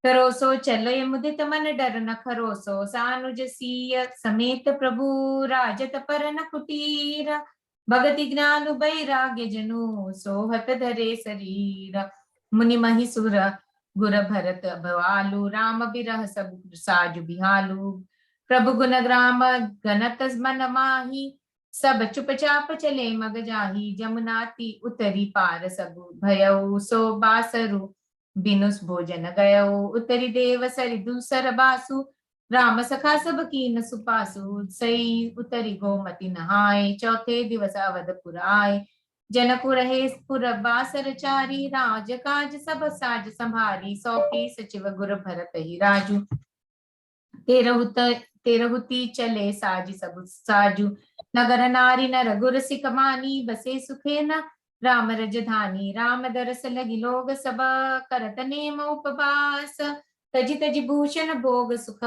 करोसो चलय मुदित मन डर न खरोसो सानुज सीय समेत प्रभु राजत पर न कुटीर भगति ज्ञान बैराग्य जनु सोहत धरे शरीर मुनि महिसुर गुर भरत भवालु राम बिरह सब साजु बिहालु प्रभु गुण ग्राम गणत मन माही सब चुपचाप चले मग जाही जमुनाती उतरी पार सबु भयउ सो बासरु बिनुस भोजन गयो उतरी देव सरि दूसर बासु राम सखा सब कीन सुपासु सई उतरी गोमति नहाय चौथे दिवस अवधपुर आए जनकु रहे पुर बासर चारी राज काज सब साज संभारी सौंपी सचिव गुर भरत ही राजू तेरहुती चले साजी सब साजू नगर नारी नर गुर सिक मानी बसे सुखे न राम रजधानी राम दरस लगी लोग सब, करत नेम उपवास, तजी तजी भूषण भोग सुख,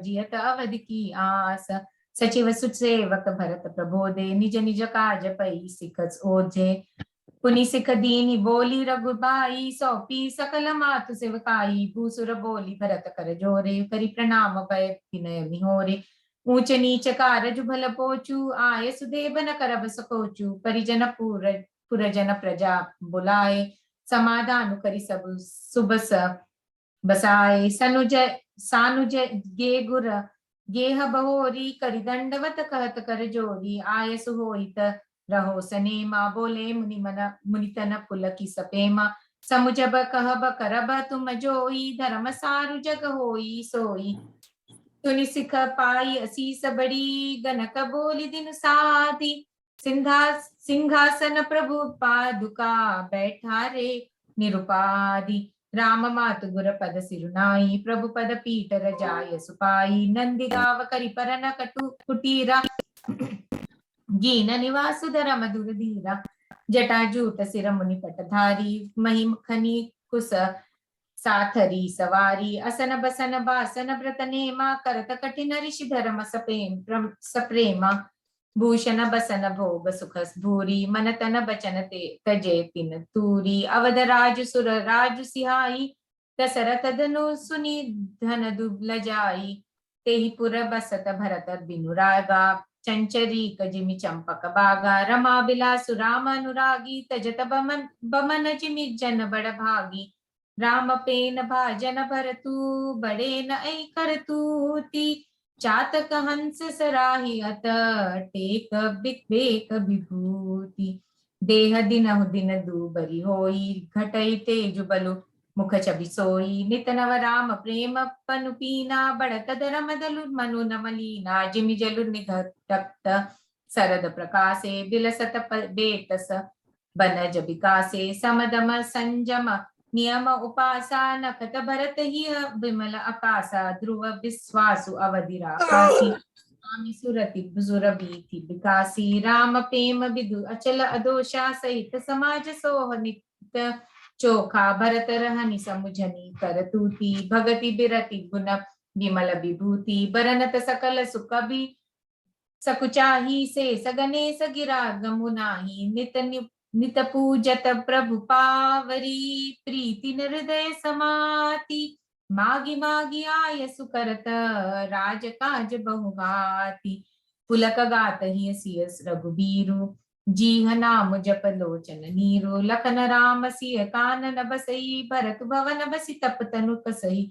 जियत अवधि की आस। सचिव सुसेवक भरत प्रबोधे, निज निज काज पई सिख ओझे। पुनि सिख दीनी बोली रघुबाई, सौंपी सकल मातु सेवकाई। भूसुर बोली भरत कर जोरे, करि प्रणाम भय विनय निहोरे। ऊंच नीच कारज भल पोचू, आय सुदेव न करब सकोचू। परिजन पुरजन प्रजा बुलाए, समाधान करि सब सुबस बसाए। सनुज सानुज गे गुर गेह बहोरी, करि दंडवत कहत कर जोरी। आय सुहोइत रहो सनेमा, बोले मुनि तन पुलकी सपेमा। समुझब कहब करब तुम जोई, धर्म सारु जग होई सोई। सुनि सिख पाई असीस बड़ी, गनक बोली दिन साधी। सिंहासन प्रभु पादुका, बैठा रे निरुपाधि। राम मातु गुर पद सिरुनाई, प्रभु पद पीठ रजाय सुपाई। नंदी गाव करि पर न कटु कुटीरा, जीन निवासु धरम धुर धीरा। जटा जूट सिर मुनि पटधारी, महिम खनी कुस साथरी सवारी। असन बसन बासन व्रत नेमा, करत कठिन ऋषि धर्म सप्रेमा। भूषण बसन भोग सुख भूरी, मन तन बचन ते तजे तिन तूरी। अवध राज सुर राज सिहाई, दशरथ धनु सुनि धन दुबल जाई। तेहि पुर बसत भरत बिनु रागा, चंचरी जिमि चंपक बागा। रमा बिलासु राम अनुरागी, तजत बमन जिमि जन बड़ भागी। राम पेन भाजन भरतु, बड़े न करतूति। चातक हंस सराही अत, टेक बिक विभूति। देह दिनहु दिन दूबरी होई, घटई तेजु बलु मुख छवि सोई। नित नव राम प्रेम पनु पीना, बढ़त धरम दलु मनु न मलीना। जिमि जलु निघटत सरद प्रकाशे, बिलसत बेतस बनज विकासे। समदम संजम नियम उपासा, नखत भरत ही विमल अकासा। ध्रुव विश्वासु अवधि राकासी, स्वामी सुरति सुर बीति विकासी। राम प्रेम विदु अचल अदोषा, सहित समाज सोह नित्य चोखा। भरत रहनि समुझनी करतूति, भगति बिरति गुण विमल विभूति। बरनत सकल सुख भी सकुचाही, से सगने सगिरा गमुनाही। नित पूजत प्रभु पावरी, प्रीति हृदय समाति। मागी मागी आय सुकरत, राज काज बहुभाति। पुलक गात ही सियस रघुबीरु, जीह नाम जप लोचन नीरो। लखन राम सिय कानन बसई, भरत भवन बसी तप तनु कसई।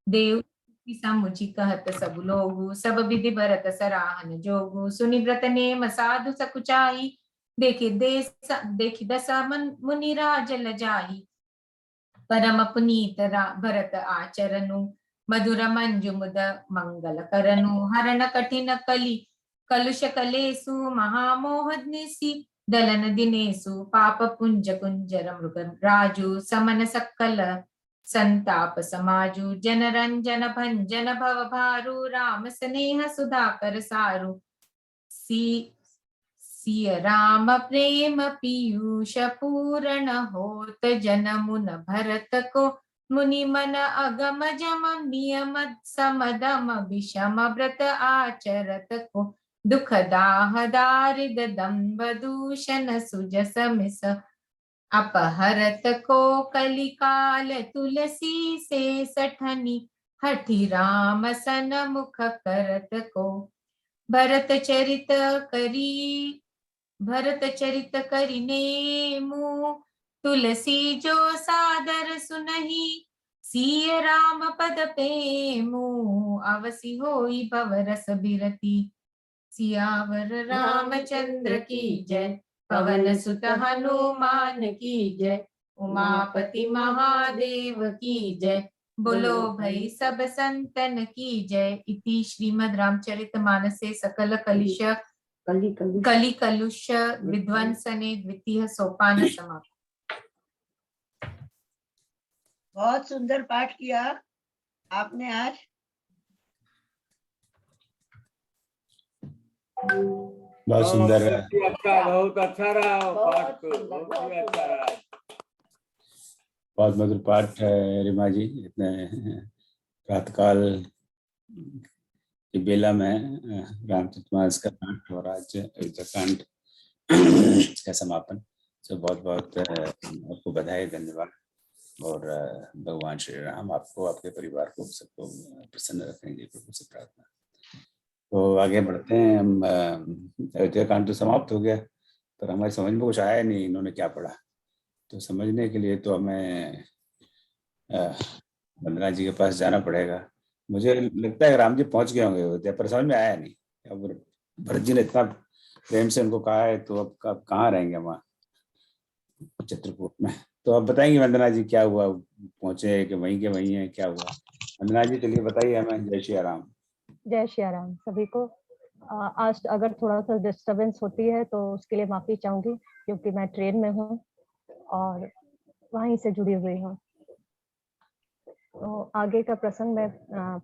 देव समुझि कहत सब लोगु, सब विधि भरत सराहन जोगु। सुनि व्रत नेम साधु सकुचाई, देखि दशा मुनि राज लजाई। परम पुनीत भरत आचरनु, मधुर मंजु मुद मंगल करनु। हरण कठिन कलि कलुष कलेसु, महामोह निसी दलन दिनेसु। पाप पुंज कुंजर मृग राजु, समन सकल संताप समाजु। जन रंजन भंजन भव भारु, राम स्नेह सुधाकर सारु। सिय राम प्रेम पीयूष पूरण होत, जन मुन भरत को मुनि मन अगम जम। नियम समदम विषम व्रत आचरत को, दुख दाह दारिद दंभ दूषण सुजस मिस। अपहरत को कलिकाल तुलसी से सठनी, हठि राम सन मुख करत को। भरत चरित करि नेमु, तुलसी जो सादर सुनहि। सिय राम पद पेमु, अवसि होई भव रस बिरति। सियावर रामचंद्र की जय, पवन सुत हनुमान की जय। उमापति महादेव की जय, बोलो भाई सब संतन की जय। इति श्रीमद् रामचरितमानसे सकल कलि कलुष विध्वंसने द्वितीय सोपान समाप्त। बहुत सुंदर पाठ किया आपने आज। बहुत सुंदर है। बहुत अच्छा रहा बहुत पाठ तो, सुंदर, बहुत बहुत ही अच्छा सुंदर। रहा। बहुत मधुर पाठ है रिमा जी। इतने प्रातःकाल की बेला में रामचरितमानस का पाठ और आज युद्धकांड का समापन। तो बहुत बहुत आपको बधाई, धन्यवाद। और भगवान श्री राम आपको, आपके परिवार को, सबको प्रसन्न रखेंगे, प्रभु से प्रार्थना। तो आगे बढ़ते हैं हम। अयोध्या कांड तो समाप्त हो गया, पर हमारी समझ में कुछ आया नहीं इन्होंने क्या पढ़ा। तो समझने के लिए तो हमें वंदना जी के पास जाना पड़ेगा। मुझे लगता है राम जी पहुंच गए होंगे अयोध्या, पर समझ में आया नहीं। अब भरत जी ने इतना प्रेम से उनको कहा है, तो अब कहाँ रहेंगे वहाँ चित्रकूट में। तो अब बताएंगे वंदना जी क्या हुआ, पहुंचे कि वहीं के वहीं है, क्या हुआ? वंदना जी चलिए बताइए हमें। जय श्री राम। जय श्री राम सभी को। आज अगर थोड़ा सा डिस्टरबेंस होती है तो उसके लिए माफी चाहूंगी, क्योंकि मैं ट्रेन में हूँ और वहीं से जुड़ी हुई हूँ। तो आगे का प्रसंग मैं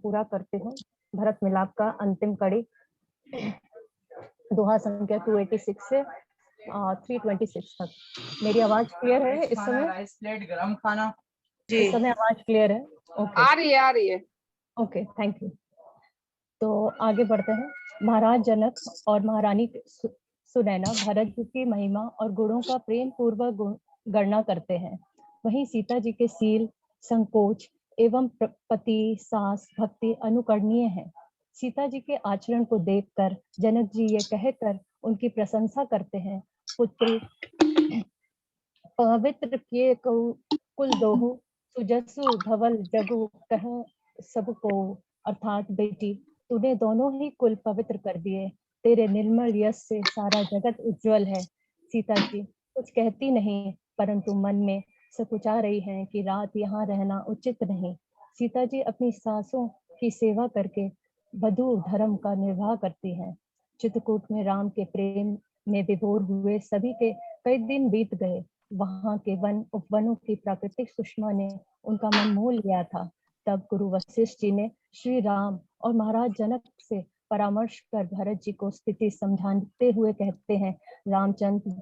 पूरा करती हूँ। भरत मिलाप का अंतिम कड़ी, दोहा संख्या 286 से 326 तक। मेरी आवाज क्लियर है इस समय? राइस प्लेट, गरम खाना। इस समय आवाज क्लियर है? ओके, आ रही है। Okay, thank you. तो आगे बढ़ते हैं। महाराज जनक और महारानी सुनैना भरत जी की महिमा और गुणों का प्रेम पूर्वक गणना करते हैं। वहीं सीता जी के सील, संकोच एवं पति, सास, भक्ति अनुकरणीय है। सीता जी के आचरण को देखकर जनक जी ये कहकर उनकी प्रशंसा करते हैं, पुत्री पवित्र किए कुल दोहु, सुजसु धवल जगु कह सब को। अर्थात बेटी, तूने दोनों ही कुल पवित्र कर दिए। तेरे निर्मल यश से सारा जगत उज्जवल है। सीता जी कुछ कहती नहीं, परंतु मन में सकुचा रही हैं कि रात यहाँ रहना उचित नहीं। सीता जी अपनी सासों की सेवा करके वधू धर्म का निर्वाह करती हैं। चित्रकूट में राम के प्रेम में विभोर हुए सभी के कई दिन बीत गए। वहां के वन उपवनों की प्राकृतिक सुषमा ने उनका मन मोह लिया था। तब गुरु वशिष्ठ जी ने श्री राम और महाराज जनक से परामर्श कर भरत जी को स्थिति समझाते हुए कहते हैं, रामचंद्र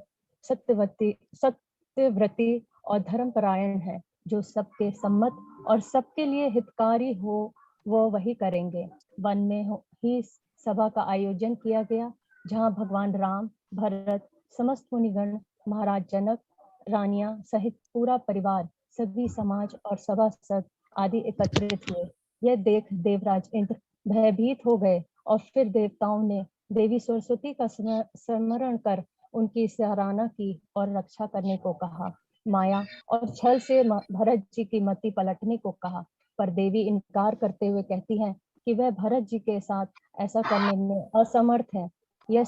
सत्यव्रती और धर्मपरायण है। जो सबके सम्मत और सबके लिए हितकारी हो वो वही करेंगे। वन में ही सभा का आयोजन किया गया, जहाँ भगवान राम, भरत, समस्त मुनिगण, महाराज जनक, रानियां सहित पूरा परिवार, सभी समाज और सभासद आदि एकत्रित हुए। यह देख देवराज इंद्र भयभीत हो गए और फिर देवताओं ने देवी सरस्वती का स्मरण कर उनकी सराहना की और रक्षा करने को कहा। माया और छल से भरत जी की मति पलटने को कहा, पर देवी इनकार करते हुए कहती हैं कि वह भरत जी के साथ ऐसा करने में असमर्थ है। यह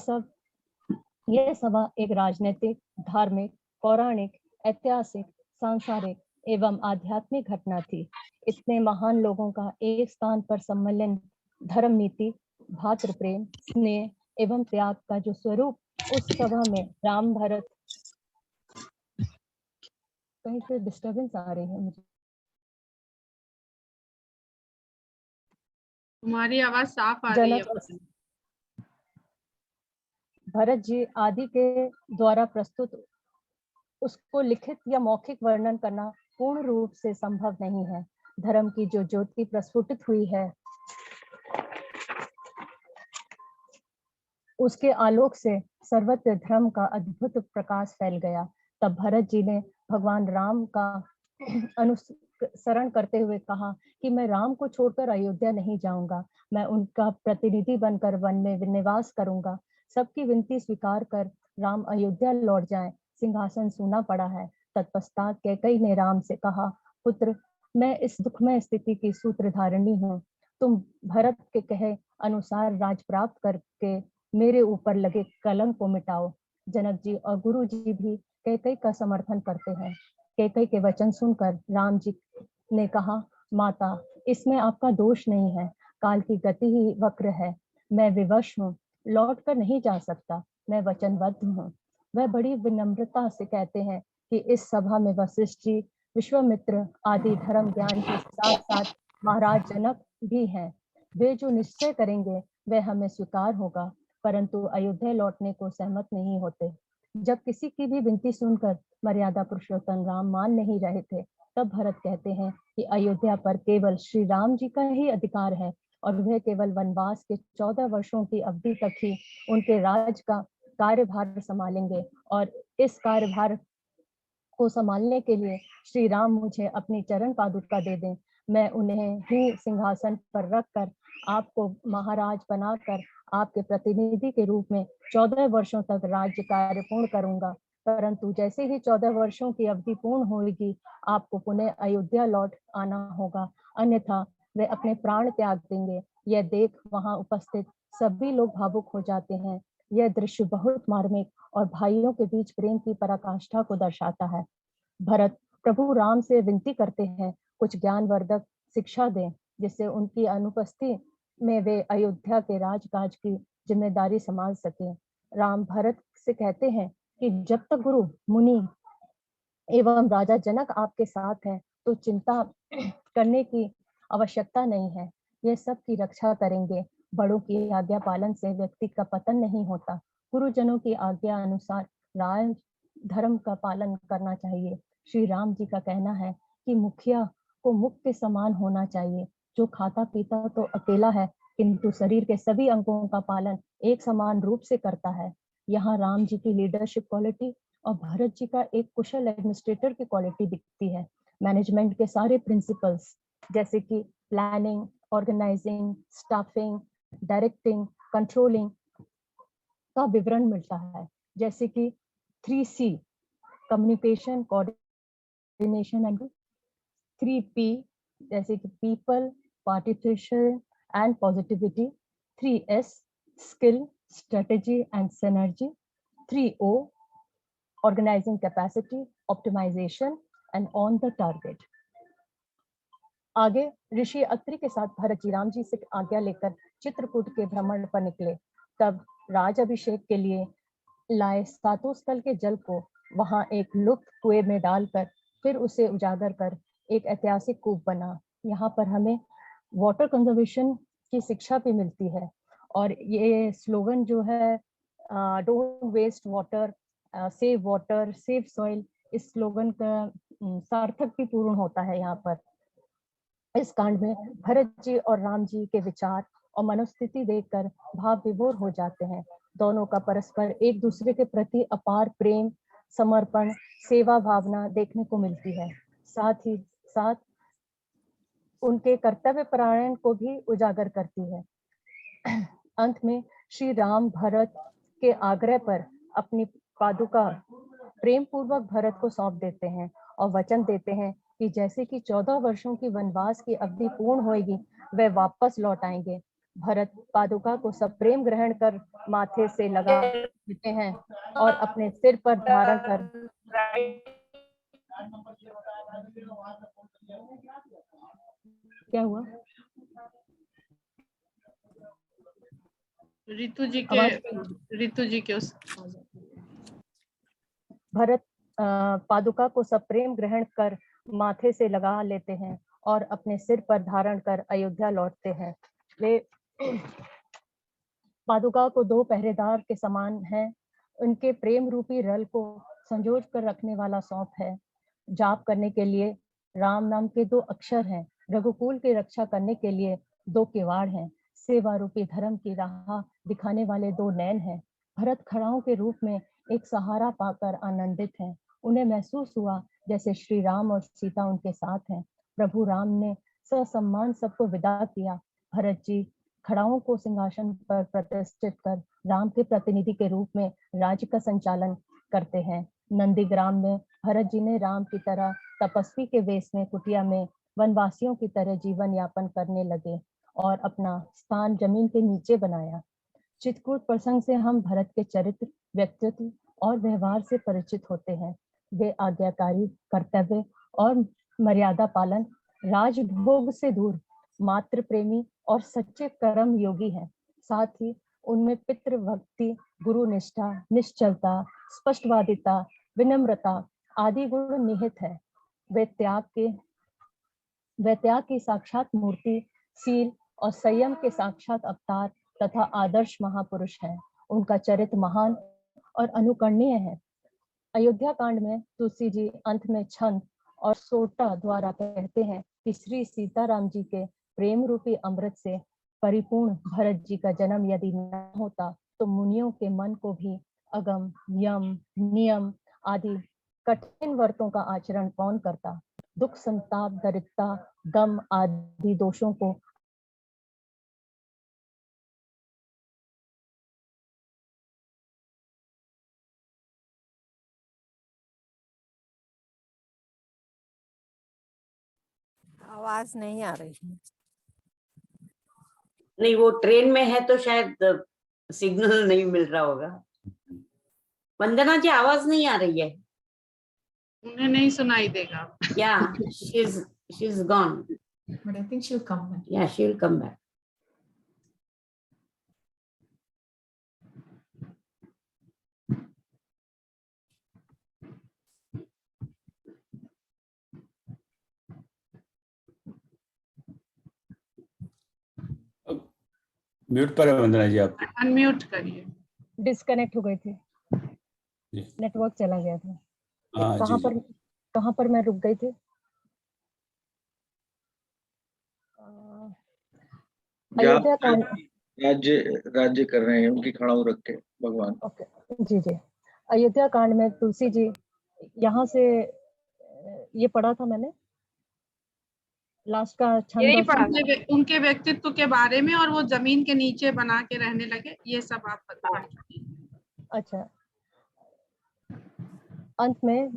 सभा एक राजनीतिक, धार्मिक, पौराणिक, ऐतिहासिक, सांसारिक एवं आध्यात्मिक घटना थी। इतने महान लोगों का एक स्थान पर सम्मेलन धर्म नीति, भातृ प्रेम, स्नेह एवं त्याग का जो स्वरूप उस सभा में राम भरत। कहीं से डिस्टर्बेंस आ रही है मुझे। तुम्हारी आवाज साफ आ रही है। भरत जी आदि के द्वारा प्रस्तुत उसको लिखित या मौखिक वर्णन करना पूर्ण रूप से संभव नहीं है। धर्म की जो ज्योति प्रस्फुटित हुई है, उसके आलोक से सर्वत्र धर्म का अद्भुत प्रकाश फैल गया। तब भरत जी ने भगवान राम का अनुसरण करते हुए कहा कि मैं राम को छोड़कर अयोध्या नहीं जाऊंगा। मैं उनका प्रतिनिधि बनकर वन में निवास करूंगा। सबकी विनती स्वीकार कर राम अयोध्या लौट जाएं। सिंहासन सूना पड़ा है। तत्पश्चात कैकई ने राम से कहा, पुत्र, मैं इस दुखमय स्थिति की सूत्रधारिणी हूँ। तुम भरत के कहे अनुसार राज प्राप्त करके मेरे ऊपर लगे कलंक को मिटाओ। जनक जी और गुरु जी भी कैकई का समर्थन करते हैं। कैकई के वचन सुनकर राम जी ने कहा, माता, इसमें आपका दोष नहीं है। काल की गति ही वक्र है। मैं विवश हूँ, लौट कर नहीं जा सकता। मैं वचनबद्ध हूँ। वह बड़ी विनम्रता से कहते हैं कि इस सभा में वशिष्ठ जी, विश्वामित्र आदि धर्म ज्ञान के साथ साथ महाराज जनक भी हैं। वे जो निश्चय करेंगे वह हमें स्वीकार होगा। परंतु अयोध्या लौटने को सहमत नहीं होते। जब किसी की भी विनती सुनकर मर्यादा पुरुषोत्तम राम मान नहीं रहे थे, तब भरत कहते हैं कि अयोध्या पर केवल श्री राम जी का ही अधिकार है और वह केवल वनवास के 14 वर्षों की अवधि तक ही उनके राज का कार्यभार संभालेंगे और इस कार्यभार को संभालने के लिए श्री राम मुझे अपनी चरण पादुका दे दें। मैं उन्हें ही सिंहासन पर रखकर आपको महाराज बनाकर आपके प्रतिनिधि के रूप में 14 वर्षों तक राज्य कार्य पूर्ण करूंगा। परंतु जैसे ही 14 वर्षों की अवधि पूर्ण होगी, आपको पुनः अयोध्या लौट आना होगा, अन्यथा वे अपने प्राण त्याग देंगे। यह देख वहां उपस्थित सभी लोग भावुक हो जाते हैं। यह दृश्य बहुत मार्मिक और भाइयों के बीच प्रेम की पराकाष्ठा को दर्शाता है। भरत प्रभु राम से विनती करते हैं कुछ ज्ञानवर्धक शिक्षा दें, जिससे उनकी अनुपस्थिति में वे अयोध्या के राजकाज की जिम्मेदारी संभाल सके। राम भरत से कहते हैं कि जब तक गुरु मुनि एवं राजा जनक आपके साथ हैं, तो चिंता करने की आवश्यकता नहीं है। ये सब की रक्षा करेंगे। बड़ों की आज्ञा पालन से व्यक्ति का पतन नहीं होता। गुरुजनों की आज्ञा अनुसार राज धर्म का पालन करना चाहिए। श्री राम जी का कहना है कि मुखिया को मुख के समान होना चाहिए, जो खाता पीता तो अकेला है, किंतु शरीर के सभी अंगों का पालन एक समान रूप से करता है। यहाँ राम जी की लीडरशिप क्वालिटी और भरत जी का एक कुशल एडमिनिस्ट्रेटर की क्वालिटी दिखती है। मैनेजमेंट के सारे प्रिंसिपल्स जैसे कि planning, organising, staffing, directing, controlling का विवरण मिलता है। जैसे कि 3C communication, coordination and 3P जैसे कि people, participation and positivity, 3S skill, strategy and synergy, 3O organizing capacity, optimization and on the target। आगे ऋषि अत्रि के साथ भरत जी राम जी से आज्ञा लेकर चित्रकूट के भ्रमण पर निकले। तब राज अभिषेक के लिए लाए सातों स्थल के जल को वहां एक लुप्त कुएं में डालकर फिर उसे उजागर कर एक ऐतिहासिक कूप बना। यहाँ पर हमें वाटर कंजर्वेशन की शिक्षा भी मिलती है और ये स्लोगन जो है don't waste water, save water, save soil, इस स्लोगन का सार्थक भी पूर्ण होता है। यहाँ पर इस कांड में भरत जी और राम जी के विचार और मनोस्थिति देखकर भाव विभोर हो जाते हैं। दोनों का परस्पर एक दूसरे के प्रति अपार प्रेम, समर्पण, सेवा भावना देखने को मिलती है। साथ ही साथ उनके कर्तव्य परायण को भी उजागर करती है। अंत में श्री राम भरत के आग्रह पर अपनी पादुका प्रेम पूर्वक भरत को सौंप देते हैं और वचन देते हैं कि जैसे कि 14 वर्षों की वनवास की अवधि पूर्ण होगी, वे वापस लौट आएंगे। भरत पादुका को सप्रेम ग्रहण कर माथे से लगा देते हैं और अपने सिर पर धारण कर क्या हुआ? रितु जी के भरत पादुका को सप्रेम ग्रहण कर माथे से लगा लेते हैं और अपने सिर पर धारण कर अयोध्या लौटते हैं। वे पादुका को दो पहरेदार के समान हैं। उनके प्रेम रूपी रल को संजोज कर रखने वाला सौंप है। जाप करने के लिए राम नाम के 2 अक्षर हैं। रघुकुल की रक्षा करने के लिए 2 किवाड़ हैं। सेवा रूपी धर्म की राह दिखाने वाले 2 नैन हैं। भरत खड़ाओं के रूप में एक सहारा पाकर आनंदित हैं। उन्हें महसूस हुआ जैसे श्री राम और सीता उनके साथ हैं। प्रभु राम ने ससम्मान सबको विदा किया। भरत जी खड़ाओं को सिंहासन पर प्रतिष्ठित कर राम के प्रतिनिधि के रूप में राज्य का संचालन करते हैं। नंदीग्राम में भरत जी ने राम की तरह तपस्वी के वेश में कुटिया में वनवासियों की तरह जीवन यापन करने लगे और अपना स्थान जमीन के नीचे बनाया। चित्रकूट प्रसंग से हम भरत के चरित्र, व्यक्तित्व और व्यवहार से परिचित होते हैं। वे आज्ञाकारी, कर्तव्य और मर्यादा पालन, राजभोग से दूर, मातृ प्रेमी और सच्चे कर्म योगी हैं। साथ ही उनमें पितृ भक्ति, गुरु निष्ठा, निश्चलता, स्पष्टवादिता, विनम्रता आदि गुण निहित है। वे त्याग की साक्षात मूर्ति, शील और संयम के साक्षात अवतार तथा आदर्श महापुरुष हैं। उनका चरित्र महान और अनुकरणीय है। अयोध्या कांड में तुलसी जी अंत में छंद और सोटा द्वारा कहते हैं कि श्री सीताराम जी के प्रेम रूपी अमृत से परिपूर्ण भरत जी का जन्म यदि न होता तो मुनियों के मन को भी अगम, यम, नियम आदि कठिन व्रतों का आचरण कौन करता। दुख, संताप, दरिद्रता, गम आदि दोषों को आवाज नहीं आ रही है। नहीं, वो ट्रेन में है तो शायद सिग्नल नहीं मिल रहा होगा। वंदना जी आवाज नहीं आ रही है। उन्हें नहीं सुनाई देगा। या she's gone. But I think she'll come back. Yeah, she'll come back. Mute पर है वंदना जी आप। अनम्यूट करिए। डिस्कनेक्ट हो गई थी, नेटवर्क चला गया था। हाँ, कहाँ पर मैं रुक गई थी? अयोध्या कांड राज्य कर रहे हैं उनकी खड़ाऊ रख के भगवान। ओके, जी जी। अयोध्या कांड में तुलसी जी यहाँ से ये पढ़ा था मैंने लास्ट का यही छंद और उनके व्यक्तित्व के बारे में, और वो जमीन के नीचे बना के रहने लगे, ये सब आप बता। अच्छा, अंत में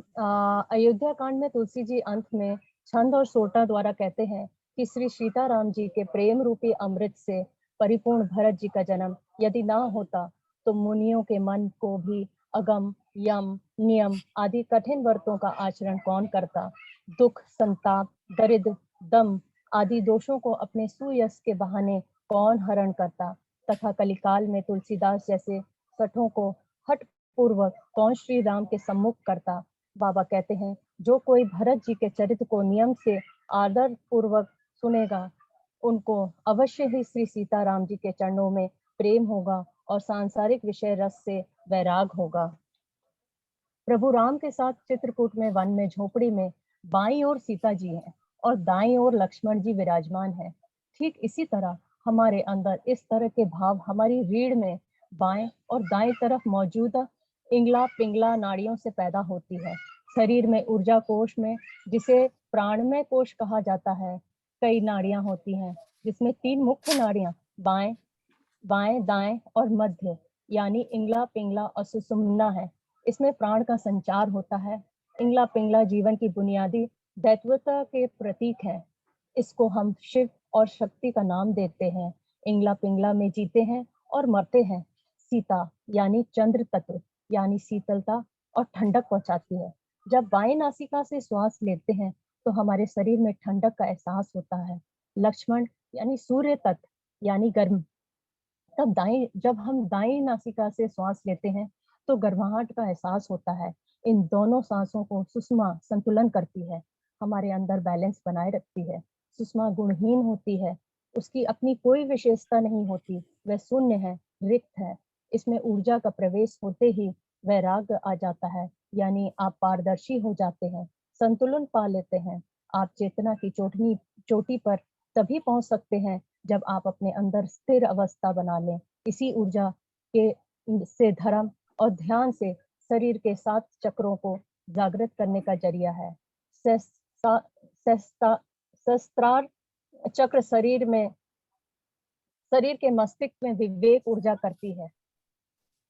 अयोध्या कांड में तुलसी जी अंत में छंद और सोटा द्वारा कहते हैं कि श्री सीताराम जी के प्रेम रूपी अमृत से परिपूर्ण भरत जी का जन्म यदि ना होता तो मुनियों के मन को भी अगम, यम, नियम आदि कठिन व्रतों का आचरण कौन करता। दुख, संताप, दरिद्र, दम आदि दोषों को अपने सुयश के बहाने कौन हरण करता तथा कलिकाल में तुलसीदास जैसे सठों को हट पूर्वक कौन श्री राम के सम्मुख करता। बाबा कहते हैं जो कोई भरत जी के चरित्र को नियम से आदर पूर्वक सुनेगा उनको अवश्य ही श्री सीताराम जी के चरणों में प्रेम होगा और सांसारिक विषय रस से वैराग होगा। प्रभु राम के साथ चित्रकूट में वन में झोपड़ी में बाईं ओर सीता जी हैं और दाईं ओर लक्ष्मण जी विराजमान हैं। ठीक इसी तरह हमारे अंदर इस तरह के भाव हमारी रीढ़ में बाएं और दाएं तरफ मौजूद इंगला पिंगला नाड़ियों से पैदा होती है। शरीर में ऊर्जा कोश में, जिसे प्राणमय कोश कहा जाता है, कई नाड़ियां होती हैं जिसमें 3 मुख्य नाड़ियां बाएं, दाएं और मध्य यानी इंगला पिंगला और सुषुम्ना है। इसमें प्राण का संचार होता है। इंगला पिंगला जीवन की बुनियादी दैवत्वता के प्रतीक है। इसको हम शिव और शक्ति का नाम देते हैं। इंगला पिंगला में जीते हैं और मरते हैं। सीता यानी चंद्र तत्व यानी शीतलता और ठंडक पहुंचाती है। जब बाएं नासिका से श्वास लेते हैं तो हमारे शरीर में ठंडक का एहसास होता है। लक्ष्मण यानी सूर्य तत्व यानी गर्म। तब जब हम दाएं नासिका से श्वास लेते हैं तो गर्माहट का एहसास होता है। इन दोनों सांसों को सुषमा संतुलन करती है, हमारे अंदर बैलेंस बनाए रखती है। सुषमा गुणहीन होती है, उसकी अपनी कोई विशेषता नहीं होती, वह शून्य है, रिक्त है। इसमें ऊर्जा का प्रवेश होते ही वैराग्य आ जाता है, यानी आप पारदर्शी हो जाते हैं, संतुलन पा लेते हैं। आप चेतना की चोटी पर तभी पहुंच सकते हैं जब आप अपने अंदर स्थिर अवस्था बना लें। इसी ऊर्जा के से धर्म और ध्यान से शरीर के 7 चक्रों को जागृत करने का जरिया है। सहस्त्रार चक्र शरीर के मस्तिष्क में विवेक ऊर्जा करती है,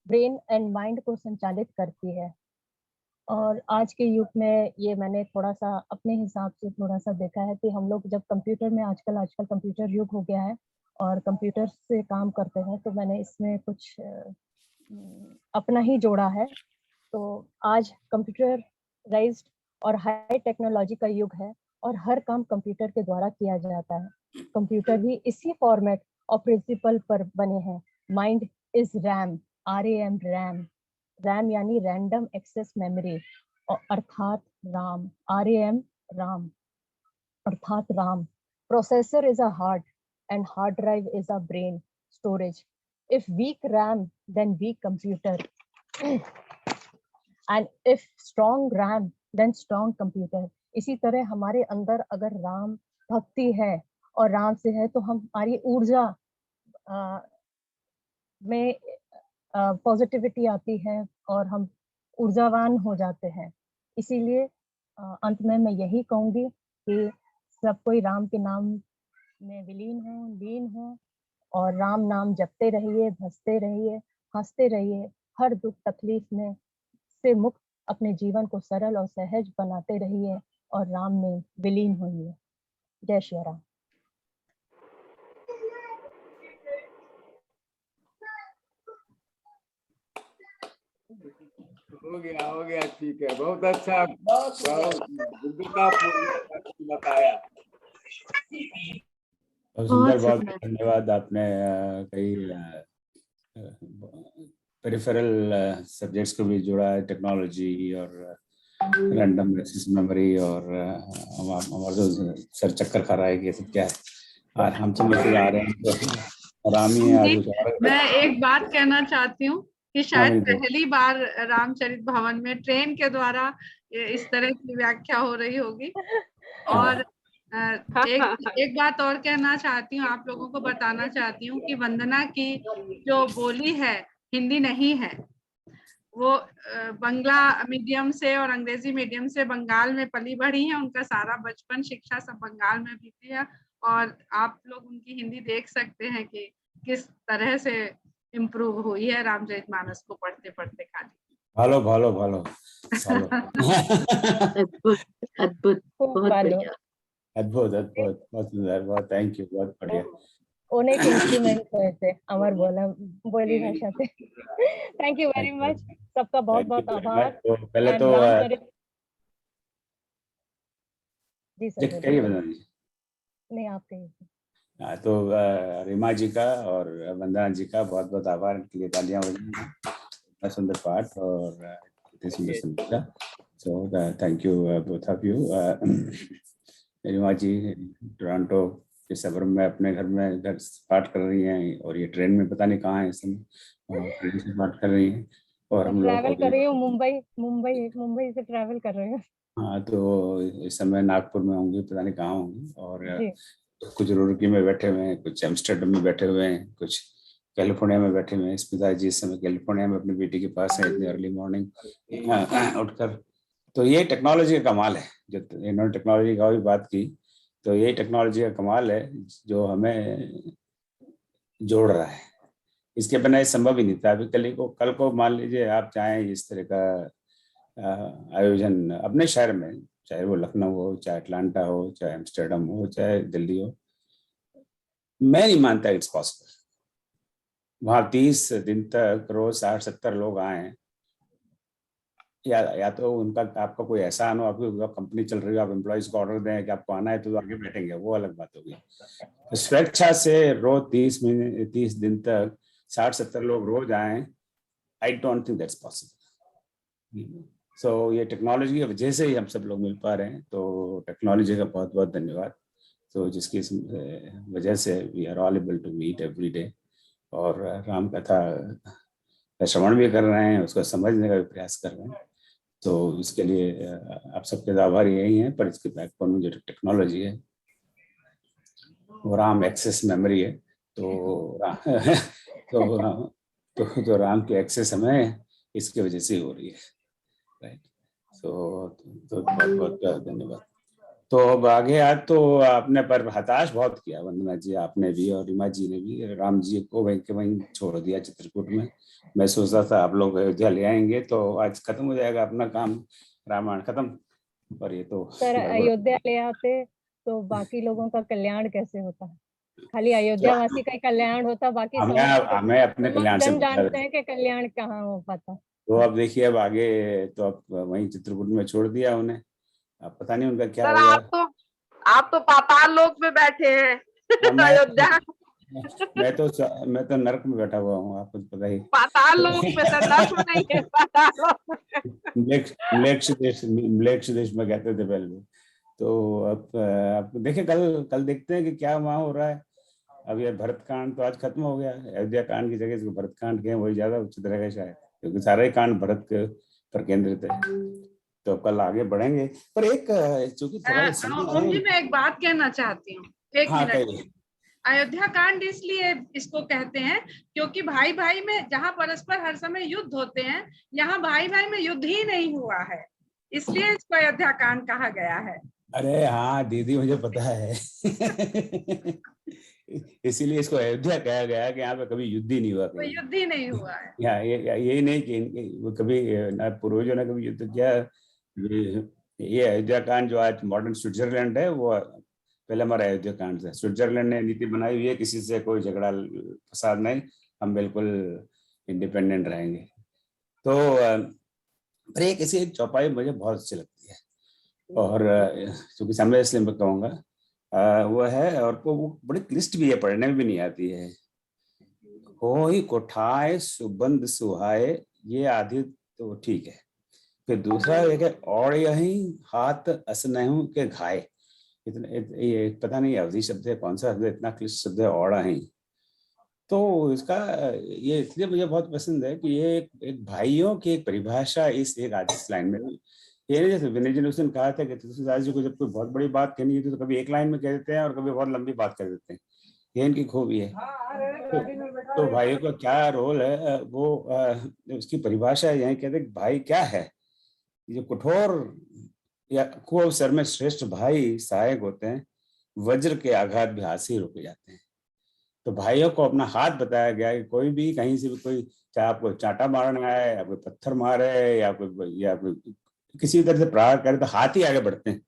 ब्रेन एंड माइंड को संचालित करती है। और आज के युग में ये मैंने थोड़ा सा अपने हिसाब से थोड़ा सा देखा है कि हम लोग जब कंप्यूटर में आजकल कंप्यूटर युग हो गया है और कंप्यूटर से काम करते हैं, तो मैंने इसमें कुछ अपना ही जोड़ा है। तो आज कंप्यूटराइज्ड और हाई टेक्नोलॉजी का युग है और हर काम कंप्यूटर के द्वारा किया जाता है। कंप्यूटर भी इसी फॉर्मेट और प्रिंसिपल पर बने हैं। Mind is RAM, RAM, RAM यानी रैंडम एक्सेस मेमोरी अर्थात राम, RAM राम अर्थात Ram. Processor is a heart and hard drive is a brain storage. if weak RAM, then weak computer. And if strong RAM, then strong computer. इसी तरह हमारे अंदर अगर राम भक्ति है और राम से है तो हमारी ऊर्जा में पॉजिटिविटी आती है और हम ऊर्जावान हो जाते हैं। इसीलिए अंत में मैं यही कहूंगी कि सब कोई राम के नाम में लीन हो और राम नाम जपते रहिए, भजते रहिए, हंसते रहिए, हर दुख तकलीफ में से मुक्त अपने जीवन को सरल और सहज बनाते रहिए और राम में विलीन होइए। जय श्री राम। हो गया, ठीक है, बहुत अच्छा, बहुत बताया। बहुत सुंदर, बहुत धन्यवाद। आपने कई पेरिफेरल सब्जेक्ट्स को भी जोड़ा है, टेक्नोलॉजी और रैंडम एक्सेस मेमोरी, और हमारा जो सर चक्कर खा रहा है कि ये सब क्या है, और हम समझ आ रहे हैं तो राम ही है। मैं एक बात कहना चाहती हूँ कि शायद पहली बार रामचरित भवन में ट्रेन के द्वारा इस तरह की व्याख्या हो रही होगी। और एक बात और कहना चाहती हूँ, आप लोगों को बताना चाहती हूँ कि वंदना की जो बोली है हिंदी नहीं है, वो बंगला मीडियम से और अंग्रेजी मीडियम से बंगाल में पली बढ़ी है, उनका सारा बचपन शिक्षा सब बंगाल में बीती है। और आप लोग उनकी हिंदी देख सकते हैं कि किस तरह से इम्प्रूव हुई है रामचरितमानस को पढ़ते पढ़ते। खाली भालो अद्भुत, बहुत बढ़िया, अद्भुत, बहुत सुंदर, बहुत थैंक यू, बहुत बढ़िया। उन्हें एक इंस्ट्रूमेंट हुए थे अमर बोली भाषा से। थैंक यू वेरी मच, सबका बहुत बहुत आभार। तो पहले तो जी सर, कहिए बंदना जी। नहीं आप कहिए। तो रीमा जी का और वंदना जी का बहुत बहुत आभार, इनके लिए तालियां बजाएं। इतना सुंदर पाठ और इतनी सुंदर समीक्षा, so thank you both of you. Reema ji Toronto के सबर में अपने घर में पाठ कर रही हैं, और ये ट्रेन में पता नहीं कहाँ है इस समय, ट्रेन से पाठ कर रही हैं। और हम लोग ट्रैवल कर रही हूँ, मुंबई से ट्रैवल कर रही हूँ। हाँ, तो इस समय नागपुर में होंगी, पता नहीं कहाँ होंगी। और कुछ रुड़की में बैठे हुए हैं, कुछ एम्स्टर्डम में बैठे हुए हैं, कुछ कैलिफोर्निया में बैठे हुए हैं। इस पिताजी इस समय कैलिफोर्निया में अपनी बेटी के पास है, इतनी अर्ली मॉर्निंग उठकर। तो ये टेक्नोलॉजी का कमाल है, जो इन्होंने टेक्नोलॉजी का भी बात की, तो ये टेक्नोलॉजी का कमाल है जो हमें जोड़ रहा है। इसके बिना ये संभव ही नहीं था। अभी कल को मान लीजिए आप चाहें इस तरह का आयोजन अपने शहर में, चाहे वो लखनऊ हो, चाहे अटलांटा हो, चाहे एम्स्टर्डम हो, चाहे दिल्ली हो, मैं नहीं मानता इट्स पॉसिबल। वहाँ 30 दिन तक रोज 60-70 लोग आए, या तो उनका आपका कोई ऐसा आना, आपकी कंपनी चल रही है, आप एम्प्लॉइज को ऑर्डर दें कि आपको आना है तो आगे बैठेंगे, वो अलग बात होगी। स्वेच्छा से रोज 30 दिन तक 60-70 लोग रोज आए, I don't think that's possible. So ये टेक्नोलॉजी की वजह से ही हम सब लोग मिल पा रहे हैं, तो टेक्नोलॉजी का बहुत बहुत धन्यवाद। तो जिसकी वजह से we are all able to meet every day, और राम कथा का श्रवण भी कर रहे हैं, उसको समझने का भी प्रयास कर रहे हैं। तो इसके लिए आप सबके आभार यही हैं। पर इसके बैकबोन में जो टेक्नोलॉजी है वो राम एक्सेस मेमोरी है। तो राम की एक्सेस हमें इसकी वजह से हो रही है, राइट। तो बहुत बहुत धन्यवाद। तो अब आगे आज तो आपने पर हताश बहुत किया वंदना जी, आपने भी और रीमा जी ने भी। राम जी को वहीं छोड़ दिया चित्रकूट में। मैं सोचता था आप लोग अयोध्या ले आएंगे तो आज खत्म हो जाएगा अपना काम, रामायण खत्म, पर ये तो सर अयोध्या ले आते तो बाकी लोगों का कल्याण कैसे होता? खाली अयोध्या वासी का कल्याण होता, बाकी हमें अपने कल्याण से जानते हैं कि कल्याण कहाँ हो पाता। तो अब देखिए, अब आगे तो अब वहीं चित्रकूट में छोड़ दिया उन्हें, अब पता नहीं उनका क्या होगा। आप तो पाताल लोक में बैठे हैं अयोध्या। मैं तो नरक में बैठा हुआ हूँ, आपको पता ही। पाताल लोक में तो नरक में नहीं है, पाताल म्लेच्छ देश में कहते थे पहले। तो अब देखिए, कल देखते हैं कि क्या वहाँ हो रहा है। अब ये भरत कांड तो आज खत्म हो गया, अयोध्या कांड की जगह इसको भरत कांड कहें वही ज्यादा उचित रहेगा शायद, क्योंकि सारा ही कांड भरत के पर केंद्रित है। तो कल आगे बढ़ेंगे, पर एक चूंकि थोड़ा ओम जी मैं एक बात कहना चाहती हूँ, एक हाँ मिनट। कहिए। अयोध्या कांड इसलिए इसको कहते हैं क्योंकि भाई भाई में जहाँ परस्पर हर समय युद्ध होते हैं, यहाँ भाई भाई में युद्ध ही नहीं हुआ है, इसलिए इसको अयोध्या कांड कहा गया है। अरे हाँ दीदी मुझे पता है इसीलिए इसको अयोध्या कहा गया कि यहाँ पे कभी युद्ध ही नहीं हुआ, कोई युद्ध ही नहीं हुआ है। यही नहीं कि वो कभी ना पूर्वजों ने कभी युद्ध किया। ये अयोध्या कांड जो आज मॉडर्न स्विट्जरलैंड है, वो पहले हमारा अयोध्या कांड था। स्विट्जरलैंड ने नीति बनाई हुई है किसी से कोई झगड़ा फसाद नहीं, हम बिल्कुल इंडिपेंडेंट रहेंगे। तो पर एक ऐसी एक चौपाई मुझे बहुत अच्छी लगती है, और चूंकि समय इसलिए मैं कहूँगा वो है, और वो बड़ी क्लिष्ट भी है, पढ़ने में भी नहीं आती है। हो ही कोठाए सुबंध सुहाए, ये आदि तो ठीक है। फिर दूसरा एक है और यही हाथ असनहु के घाये, इतना ये पता नहीं अवधि शब्द है कौन सा शब्द है, इतना क्लिष्ट शब्द है और ही। तो इसका ये इसलिए मुझे बहुत पसंद है कि ये एक भाइयों की एक परिभाषा इस एक आधी लाइन में। ये जैसे विनय जी ने उस दिन कहा था कि तुलसीदास जी को जब कोई बहुत बड़ी बात कहनी है तो कभी एक लाइन में कह देते हैं और कभी बहुत लंबी बात कर देते हैं, ये इनकी खूबी है। तो भाइयों का क्या रोल है, वो उसकी परिभाषा यही कहते हैं भाई क्या है, जो कठोर या खूब अवसर में श्रेष्ठ भाई सहायक होते हैं, वज्र के आघात भी हाथ से रुके जाते हैं। तो भाइयों को अपना हाथ बताया गया कि कोई भी कहीं से भी कोई, चाहे आपको चांटा मारना है या कोई पत्थर मारे या कोई किसी तरह से प्रहार करे, तो हाथ ही आगे बढ़ते हैं।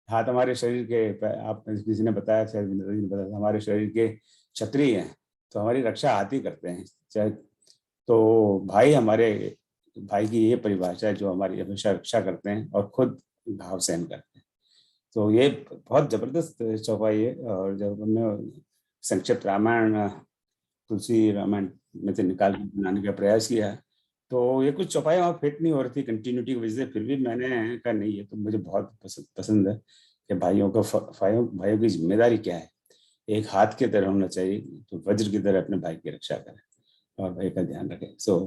हाथ हमारे शरीर के, आप किसी ने बताया, शायद ने बताया, हमारे शरीर के क्षत्रिय हैं, तो हमारी रक्षा हाथ ही करते हैं। चाहे तो भाई हमारे, भाई की ये परिभाषा है जो हमारी हमेशा रक्षा करते हैं और खुद भाव सहन करते हैं। तो ये बहुत जबरदस्त चौपाई है। और जब हमने संक्षिप्त रामायण तुलसी रामायण में से निकाल के बनाने का प्रयास किया, तो ये कुछ चौपाई वहाँ फिट नहीं हो रही थी कंटिन्यूटी की वजह से, फिर भी मैंने कहा नहीं, ये तो मुझे बहुत पसंद है कि भाइयों का भाइयों की जिम्मेदारी क्या है, एक हाथ की तरह होना चाहिए, तो वज्र की तरह अपने भाई की रक्षा करें और भाई का ध्यान रखें। सो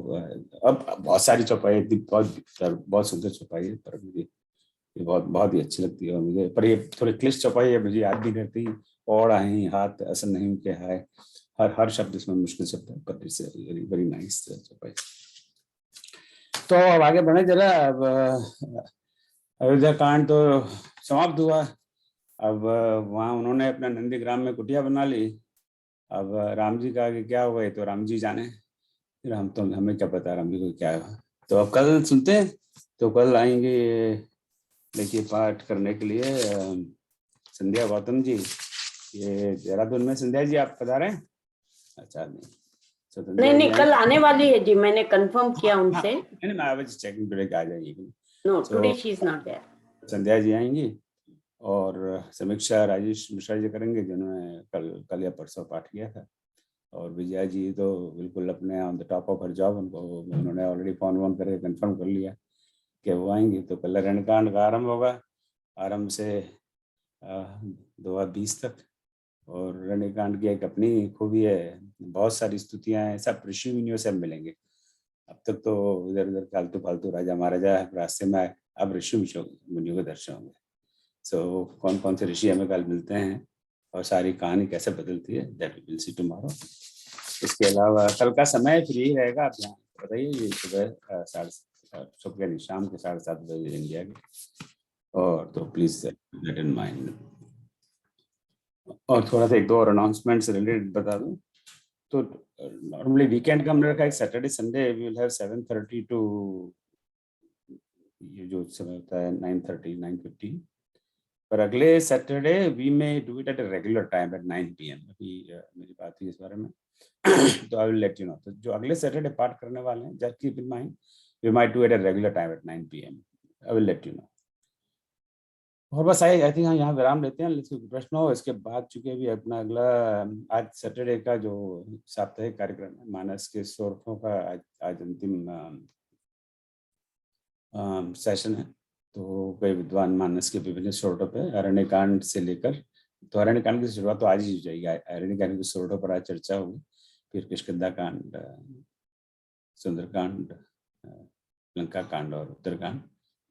अब बहुत सारी चौपाई, बहुत सुंदर चौपाई है, पर मुझे ये बहुत ही अच्छी लगती है। और मुझे पर ये थोड़ी क्लिष्ट चौपाई है, मुझे याद भी करती, और आए हाथ असल नहीं के हाय, हर शब्द इसमें मुश्किल शब्द है, पर इट्स वेरी नाइस चौपाई। तो अब आगे बढ़े जरा। अब अयोध्या कांड तो समाप्त हुआ। अब वहाँ उन्होंने अपना नंदीग्राम में कुटिया बना ली। अब राम जी का आगे क्या होगा ये तो राम जी जाने, फिर हमें क्या पता राम जी को क्या है। तो अब कल सुनते हैं, तो कल आएंगे देखिए पाठ करने के लिए संध्या गौतम जी, ये देहरादून में। संध्या जी आप पधारे हैं? अच्छा नहीं कल आने वाली है जी, मैंने कंफर्म किया उनसे। I was checking today आ जाएगी। No, today she is not there. Sandhya ji आएंगी और समीक्षा राजेश मिश्रा जी करेंगे, जिन्होंने कल या परसों पाठ किया था। और विजया जी तो बिल्कुल अपने on the top of her job, उन्होंने ऑलरेडी फोन करके कंफर्म कर लिया कि वो आएंगी। तो कल रणकांड का आरंभ होगा, आरंभ से 2020 तक। और रणकांड की एक अपनी खूबी है, बहुत सारी स्तुतियां हैं, सब ऋषि मुनियों से मिलेंगे। अब तक तो इधर उधर फालतू राजा महाराजा रास्ते में आए, अब ऋषि मुनियों के दर्शन होंगे। सो कौन कौन से ऋषि हमें कल मिलते हैं और सारी कहानी कैसे बदलती है, that we will see tomorrow. इसके अलावा कल का समय फ्री रहेगा, आप यहाँ बताइए, ये सुबह शाम के 7:30 बजे इंडिया के, और तो प्लीज गेट इन माइंड। और थोड़ा सा 1-2 और अनाउंसमेंट्स रिलेटेड बता दूं तो नॉर्मली वीकेंड का हमने रखा है Saturday Sunday we will have 7:30 to ये जो समय होता है 9:30-9:50, पर अगले Saturday we may do it at a regular time at 9 PM। अभी मेरी बात हुई इस बारे में तो I will let you know. तो जो अगले सैटरडे पाठ करने वाले हैं, just keep in mind we might do it at regular time at 9 PM। I will let you know. और बस आई थिंक यहाँ विराम लेते हैं, लेकिन प्रश्न हो इसके बाद। चुके भी अपना अगला आज सैटरडे का जो साप्ताहिक कार्यक्रम है मानस के स्वरूपों का आज अंतिम सेशन है। तो कई विद्वान मानस के विभिन्न स्वरूपों पे अरण्यकांड से लेकर तो अरण्यकांड की शुरुआत तो आज ही हो जाएगी। अरण्यकांड की स्रोतों पर आज चर्चा होगी, फिर किष्किंधा कांड, सुंदरकांड, लंका कांड और उत्तरकांड।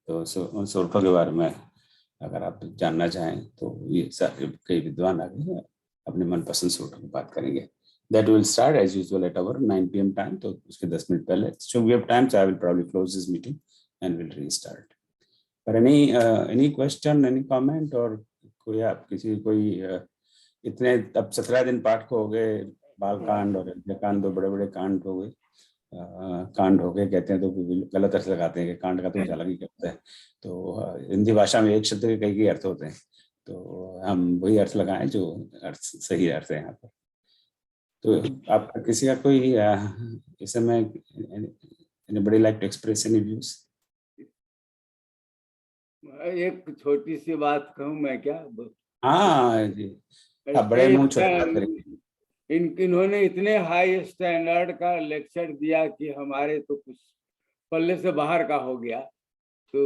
तो उन स्रोतों के बारे में अगर आप जानना चाहें तो ये कई विद्वान आगे अपने मनपसंद स्रोतों की बात करेंगे। That will start as usual at our 9 p.m. time. तो उसके 10 मिनट पहले, so we have time, so I will probably close this meeting and we'll restart. But any question, any comment, और कोई आप किसी कोई इतने अब 17 दिन पाठ को हो गए, बाल कांड और कांड, दो बड़े बड़े कांड हो गए, कांड हो गए कहते हैं तो गलत अर्थ लगाते हैं कि कांड का तो कुछ अलग ही करता है। तो हिंदी भाषा में एक शब्द के कई अर्थ होते हैं, तो हम वही अर्थ लगाएं जो अर्थ सही अर्थ है यहाँ पर। तो आप किसी का कोई इस समय anybody like to express any views? एक छोटी सी बात कहूँ मैं क्या? हाँ जी, आप बड़े मुंह छोटे बात करेंगे। इन्होंने इतने हाई स्टैंडर्ड का लेक्चर दिया कि हमारे तो कुछ पल्ले से बाहर का हो गया। तो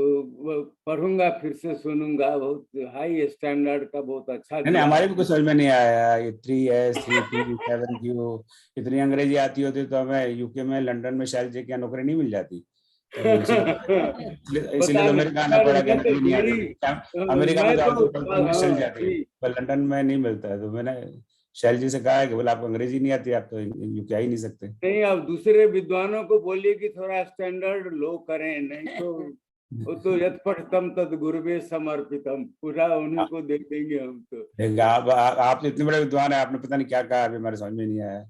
पढ़ूंगा, फिर से सुनूंगा। बहुत हाई स्टैंडर्ड का, बहुत अच्छा। नहीं, हमारे भी कुछ समझ में नहीं आया। ये 3S 3P 7Q इतनी अंग्रेजी आती होती तो हमें यूके में, लंदन में शायद जी की नौकरी नहीं मिल जाती। तो इसीलिए तो मेरे कहना पड़ा कि अमेरिका में चल जाती, पर लंदन में नहीं मिलता है। तो मैंने शैल जी से कहा है कि बोले आपको अंग्रेजी नहीं आती, आप तो यूके आ ही नहीं सकते। नहीं, अब दूसरे विद्वानों को बोलिए कि थोड़ा स्टैंडर्ड लो करें, नहीं तो वो तो यत्पठितम तद गुरुवे समर्पितम, पूरा उन्हीं को दे देंगे हम तो। आप इतने बड़े विद्वान है, आपने पता नहीं क्या कहा, अभी हमारे समझ में नहीं आया।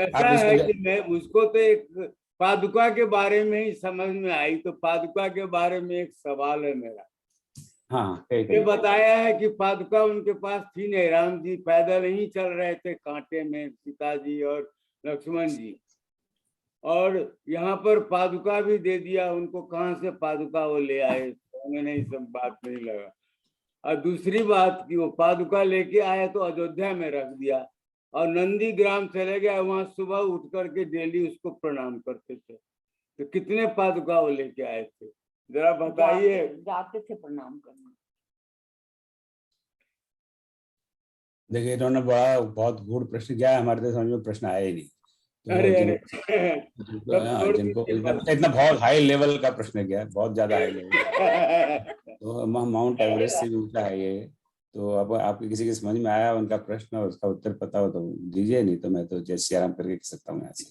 ऐसा है कि मैं, मुझको तो एक पादुका के बारे में ही समझ में आई। तो पादुका के बारे में एक सवाल है मेरा। हाँ, ये बताया है कि पादुका उनके पास थी नहीं, राम जी पैदल ही चल रहे थे कांटे में, सीता जी और लक्ष्मण जी, और यहाँ पर पादुका भी दे दिया उनको। कहाँ से पादुका वो ले आए, हमें नहीं, सब बात नहीं लगा। और दूसरी बात कि वो पादुका लेके आए तो अयोध्या में रख दिया और नंदी ग्राम चले गया, वहां सुबह उठ करके डेली उसको प्रणाम करते थे। तो कितने पादुका वो लेके आए थे, जरा बताइए। जाते थे प्रणाम करने। देखिए, इन्होंने बहुत गूढ़ प्रश्न किया है, हमारे तो समझ में प्रश्न आया ही नहीं। तो जिनको इतना बहुत हाई लेवल का प्रश्न किया, बहुत ज्यादा हाई लेवल। तो माउंट एवरेस्ट से भी ऊंचा है ये। तो अब आपके किसी के समझ में आया उनका प्रश्न और उसका उत्तर पता हो तो दीजिए, नहीं तो मैं तो जय श्री राम करके कह सकता हूँ यहाँ से।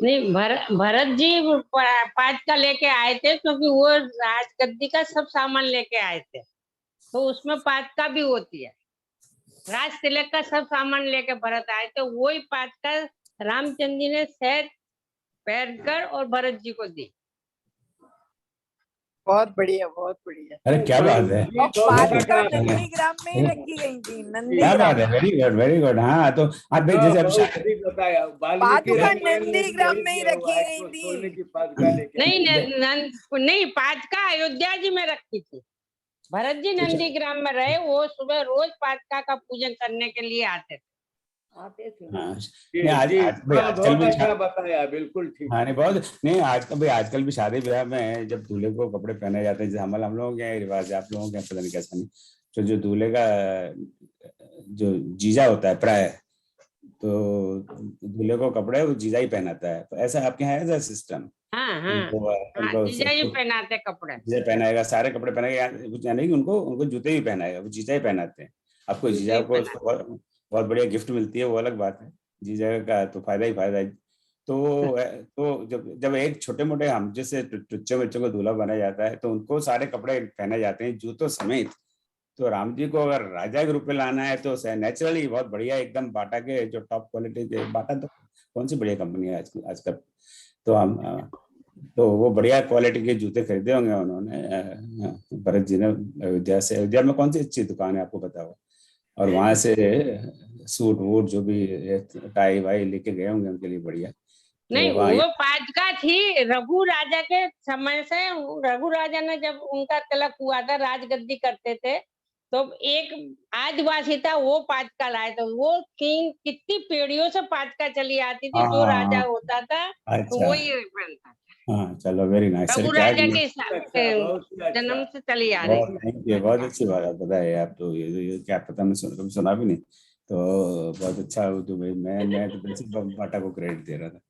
नहीं, भरत जी 5 का लेके आए थे, क्योंकि वो राजगद्दी का सब सामान लेके आए थे, तो उसमें 5 का भी होती है। राज तिलक का सब सामान लेके भरत आए थे, वही 5 का रामचंद्र जी ने सेट पहनकर और भरत जी को दी। बहुत बढ़िया, बहुत बढ़िया। अरे क्या बात है, पादुका नंदीग्राम में ही रखी गई थी। क्या बात है, वेरी गुड वेरी गुड। हाँ, तो आप जैसे पादुका नंदीग्राम में ही रखी गई थी। नहीं, 5 का अयोध्या जी में रखी थी। भरत जी नंदीग्राम में रहे, वो सुबह रोज 5 का पूजन करने के लिए आते थे। आजकल भी बताया, बिल्कुल ठीक। हाँ, नहीं बहुत नहीं, आजकल भी शादी ब्याह में जब दूल्हे को कपड़े पहने जाते हैं, जैसे हम लोगों के रिवाज, आप लोगों के पता नहीं कैसा नहीं, तो जो दूल्हे का जो जीजा होता है प्राय, तो दूल्हे को कपड़े वो जीजा ही पहनाता है। तो ऐसा आपके यहाँ है सिस्टम? हाँ, जीजा ही पहनाते कपड़े, जीजा पहनाएगा, सारे कपड़े पहनाएगा, नहीं उनको जूते ही पहनाएगा, वो जीजा ही पहनाते हैं। आपको जीजा को बहुत बढ़िया गिफ्ट मिलती है, वो अलग बात है, जीजा का तो फायदा ही फायदा है। तो जब एक छोटे मोटे हम जैसे टुच्चे बच्चों को दूल्हा बनाया जाता है, तो उनको सारे कपड़े पहने जाते हैं, जूतों समेत। तो राम जी को अगर राजा के रूप में लाना है तो नेचुरली बहुत बढ़िया, एकदम बाटा के जो टॉप क्वालिटी के, बाटा तो कौन सी बढ़िया कंपनी है आजकल, तो वो बढ़िया क्वालिटी के जूते खरीदे होंगे उन्होंने, भरत जी ने अयोध्या से। अयोध्या में कौन सी अच्छी दुकान है आपको पता हो, और वहां से सूट वूट जो भी टाई वाई लेके गए होंगे उनके लिए बढ़िया। नहीं, वो 5 का थी रघु राजा के समय से। रघु राजा ने जब उनका तिलक हुआ था, राजगद्दी करते थे, तो एक आदिवासी था, वो 5 का लाए थे। वो कितनी पीढ़ियों से 5 का चली आती थी, जो राजा होता था तो वही पहनता था। हाँ चलो, वेरी नाइस सर। रघु क्या राजा के जन्म से चली आ रही बहुत थैंक यू, बहुत अच्छी बात पता है आप तो। ये क्या पता, मैं कभी सुना भी नहीं, तो बहुत अच्छा हो। तो भाई मैं तो वैसे बाटा को क्रेडिट दे रहा था।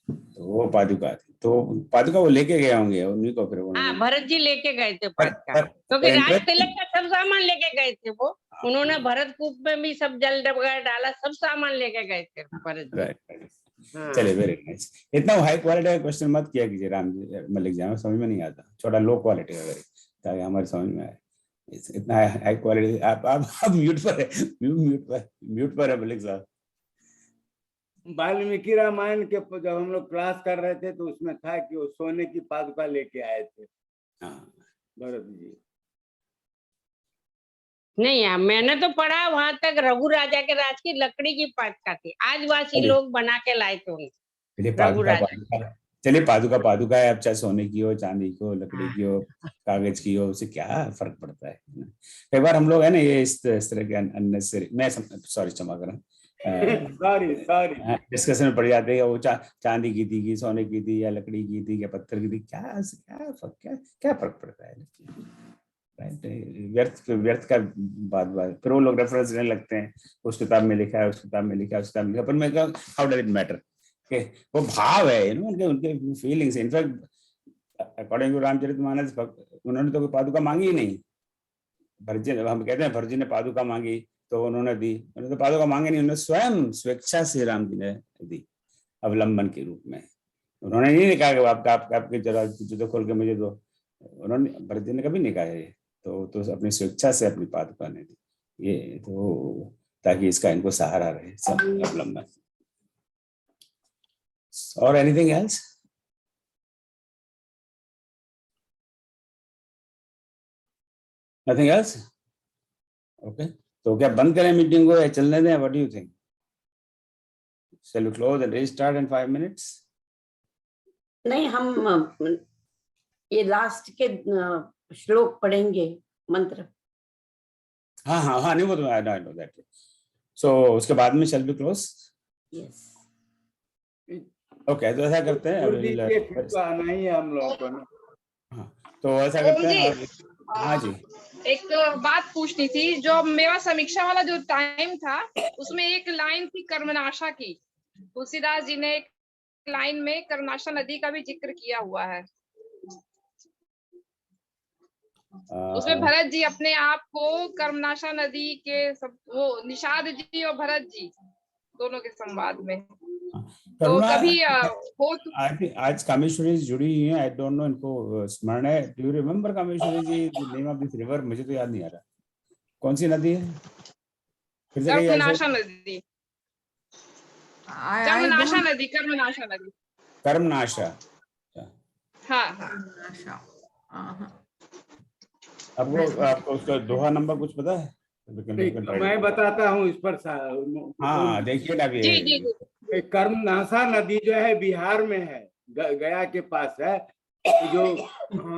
तो वो पादुका थी, तो पादुका वो लेके गए होंगे उन्हीं को, फिर हाँ, उन्होंने। भरत जी लेके गए थे पादुका, क्योंकि राज तिलक का सब सामान लेके गए थे वो। उन्होंने भरत कूप में भी सब जल वगैरह डाला, सब सामान लेके गए थे भरत जी। राइट। हाँ। चलिए, वेरी नाइस। इतना हाई क्वालिटी का क्वेश्चन मत किया कीजिए राम जी, मलिक जी, हमें समझ में नहीं आता। थोड़ा लो क्वालिटी का करिए ताकि हमारे समझ में आए। इतना हाई क्वालिटी आप म्यूट पर है, म्यूट पर है मलिक साहब। वाल्मीकि रामायण के जब हम लोग क्लास कर रहे थे तो उसमें था कि वो सोने की पादुका लेके आए थे भरत जी। नहीं यार, मैंने तो पढ़ा वहां तक रघु राजा के राज की लकड़ी की पादुका थी, आदिवासी लोग बना के लाए थे उन्हें। चलिए रघु पादुका राजा, चलिए पादुका है, अब चाहे सोने की हो, चांदी की हो, लकड़ी की हो, कागज की हो, उससे क्या फर्क पड़ता है। कई बार हम लोग है ना ये इस तरह के अननेसेसरी, मैं सॉरी क्षमा करें, सॉरी डिस्कशन में पड़ जाते हैं। वो चांदी की थी कि सोने की थी, या लकड़ी की थी, या पत्थर की थी, क्या फर्क पड़ता है। व्यर्थ का बात फिर वो लोग रेफरेंस देने लगते हैं, उस किताब में लिखा है, उस किताब में लिखा है, उस किताब में लिखा है। पर मैं कहूँ हाउ डज इट मैटर, वो भाव है उनके feelings. In fact according to Ramcharitmanas, उन्होंने तो कोई पादुका मांगी ही नहीं। भरत हम कहते हैं भरत जी ने पादुका मांगी तो उन्होंने दी, उन्होंने तो पादुका मांगे नहीं, उन्होंने स्वयं स्वेच्छा से राम जी ने दी, अवलंबन के रूप में। उन्होंने नहीं कहा कि आपके जरा जूते खोल के मुझे दो, उन्होंने भरत जी ने कभी नहीं कहा है। तो अपनी स्वेच्छा से अपनी पादुका ने दी, ये तो ताकि इसका इनको सहारा रहे सब अवलंबन। और anything else? Nothing else? Okay, तो क्या बंद करें मीटिंग को या चलने दें? What do you think? Shall we close and restart in 5 minutes? नहीं, हम ये लास्ट के श्लोक पढ़ेंगे, मंत्र। हाँ नहीं, वो तो आई नो दैट। सो उसके बाद में shall we close? Yes. Okay, तो ऐसा करते हैं, फिर तो आना ही है हम लोगों को ना। हाँ, तो ऐसा करते हैं। हाँ जी, एक बात पूछनी थी। जो मेरा समीक्षा वाला जो टाइम था उसमें एक लाइन थी कर्मनाशा की, तुलसीदास जी ने एक लाइन में कर्मनाशा नदी का भी जिक्र किया हुआ है। उसमें भरत जी अपने आप को कर्मनाशा नदी के सब, वो निषाद जी और भरत जी दोनों के संवाद में, तो कभी हो तो आज कामेश्वरी जुड़ी हुई है। आई डोंट नो इनको स्मरण है। Do you remember Kameshwari ji the name of this river? मुझे तो याद नहीं आ रहा कौन सी नदी है, फिर से कहिए। कर्मनाशा नदी, कर्मनाशा नदी, कर्मनाशा नदी, कर्मनाशा। हाँ। आपको उसका दोहा नंबर कुछ पता है? मैं बताता हूँ इस पर। हाँ देखिए ना, जी। कर्मनाशा नदी जो है बिहार में है, गया के पास है। जो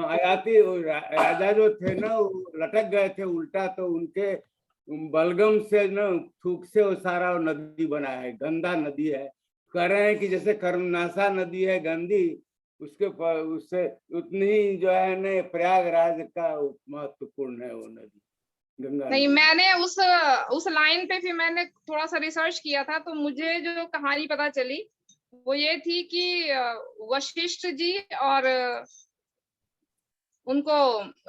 आयाती राजा जो थे ना, वो लटक गए थे उल्टा, तो उनके बलगम से ना थूक से वो सारा नदी बना है, गंदा नदी है। कह रहे हैं कि जैसे कर्मनाशा नदी है गंदी, उससे उतनी ही जो है ना प्रयागराज का महत्वपूर्ण है वो नदी, गंगा नहीं, नदी। मैंने उस लाइन पे फिर मैंने थोड़ा सा रिसर्च किया था, तो मुझे जो कहानी पता चली वो ये थी कि वशिष्ठ जी और उनको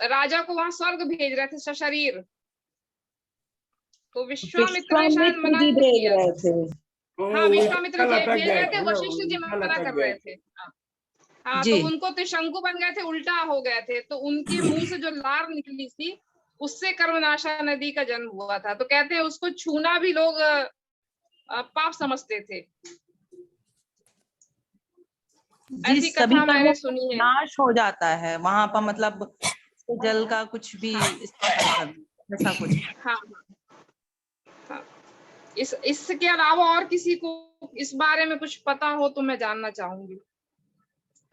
राजा को वहां स्वर्ग भेज रहे थे सशरीर, तो विश्वामित्र ने शायद मना किया। हाँ, विश्वामित्र भेज रहे थे, वशिष्ठ जी मना कर रहे थे। हाँ, तो उनको त्रिशंकु बन गए थे, उल्टा हो गए थे, तो उनके मुंह से जो लार निकली थी उससे कर्मनाशा नदी का जन्म हुआ था। तो कहते हैं उसको छूना भी लोग पाप समझते थे। ऐसी कथा मैंने सुनी है। नाश हो जाता है वहां पर, मतलब जल का कुछ भी ऐसा कुछ। हाँ। इसके अलावा और किसी को इस बारे में कुछ पता हो तो मैं जानना चाहूंगी।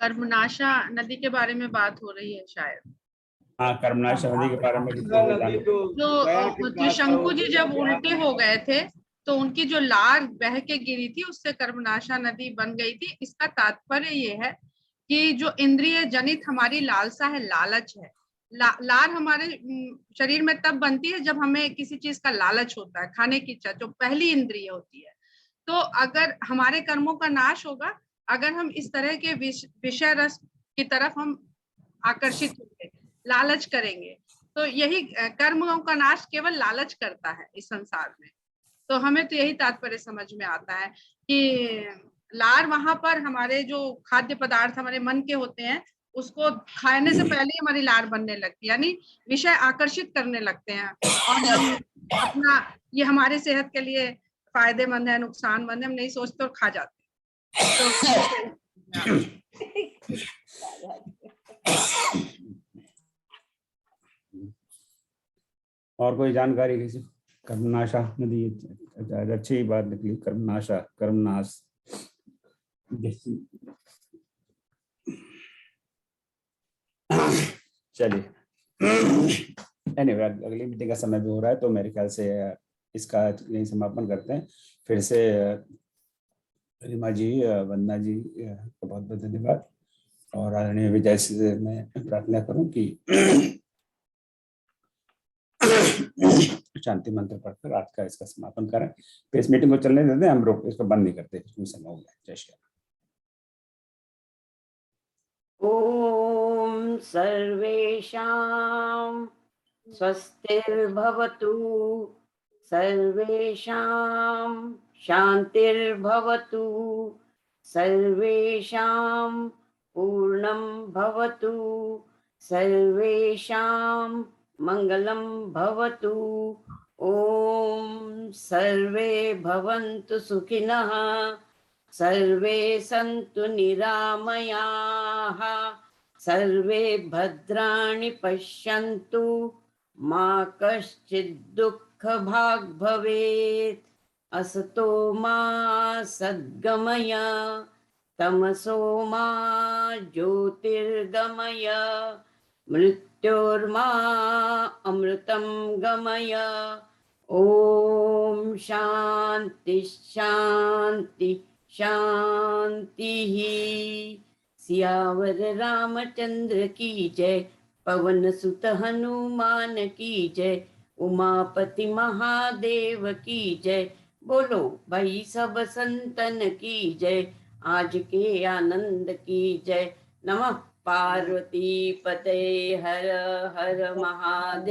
कर्मनाशा नदी के बारे में बात हो रही है शायद। हाँ, कर्मनाशा नदी के बारे में जो त्रिशंकु जी जब उल्टे हो गए थे तो उनकी जो लार बह के गिरी थी उससे कर्मनाशा नदी बन गई थी। इसका तात्पर्य ये है कि जो इंद्रिय जनित हमारी लालसा है, लालच है, लार हमारे शरीर में तब बनती है जब हमें किसी चीज का लालच होता है, खाने की इच्छा, जो पहली इंद्रिय होती है। तो अगर हमारे कर्मों का नाश होगा, अगर हम इस तरह के विषय रस की तरफ हम आकर्षित होंगे, लालच करेंगे, तो यही कर्मों का नाश केवल लालच करता है इस संसार में। तो हमें तो यही तात्पर्य समझ में आता है कि लार वहां पर हमारे जो खाद्य पदार्थ हमारे मन के होते हैं, उसको खाने से पहले ही हमारी लार बनने लगती है, यानी विषय आकर्षित करने लगते हैं, और हम अपना ये हमारे सेहत के लिए फायदेमंद है, नुकसानमंद है, हम नहीं सोचते और खा जाते हैं। और कोई जानकारी किसी? कर्मनाशा नदी, अच्छी बात निकली, कर्मनाशा, कर्मनाश। चलिए, एनीवे, अगली मीटिंग का समय भी हो रहा है, तो मेरे ख्याल से इसका यही समापन करते हैं। फिर से रिमा जी, वंदना जी को बहुत बहुत धन्यवाद, और आदरणीय विजय से मैं प्रार्थना करूं कि शांति मंत्र पढ़कर आज का इसका समापन करें। फिर इस मीटिंग को चलने देते हैं, हम रोक इसको बंद नहीं करते, समय हो गया। जय श्री राम। ओम सर्वेषां स्वस्तिर्भवतु, सर्वेषां शांतिर्भवतु, सर्वेषां पूर्णं भवतु, सर्वेषां मंगलं भवतु। ओम सर्वे भवन्तु सुखिनः, सर्वे सन्तु निरामयाः, सर्वे भद्राणि पश्यन्तु, मा कश्चित् दुःखभाग् भवेत्। असतो मा सद्गमय, तमसो मा ज्योतिर्गमय, मृत्योर्मा अमृतं गमय। ओम शांति शांति शांति। सियावर रामचंद्र की जय, पवन सुत हनुमान की जय, उमापति महादेव की जय। बोलो भाई सब संतन की जय, आज के आनंद की जय। नमः पार्वती पते, हर हर महादेव।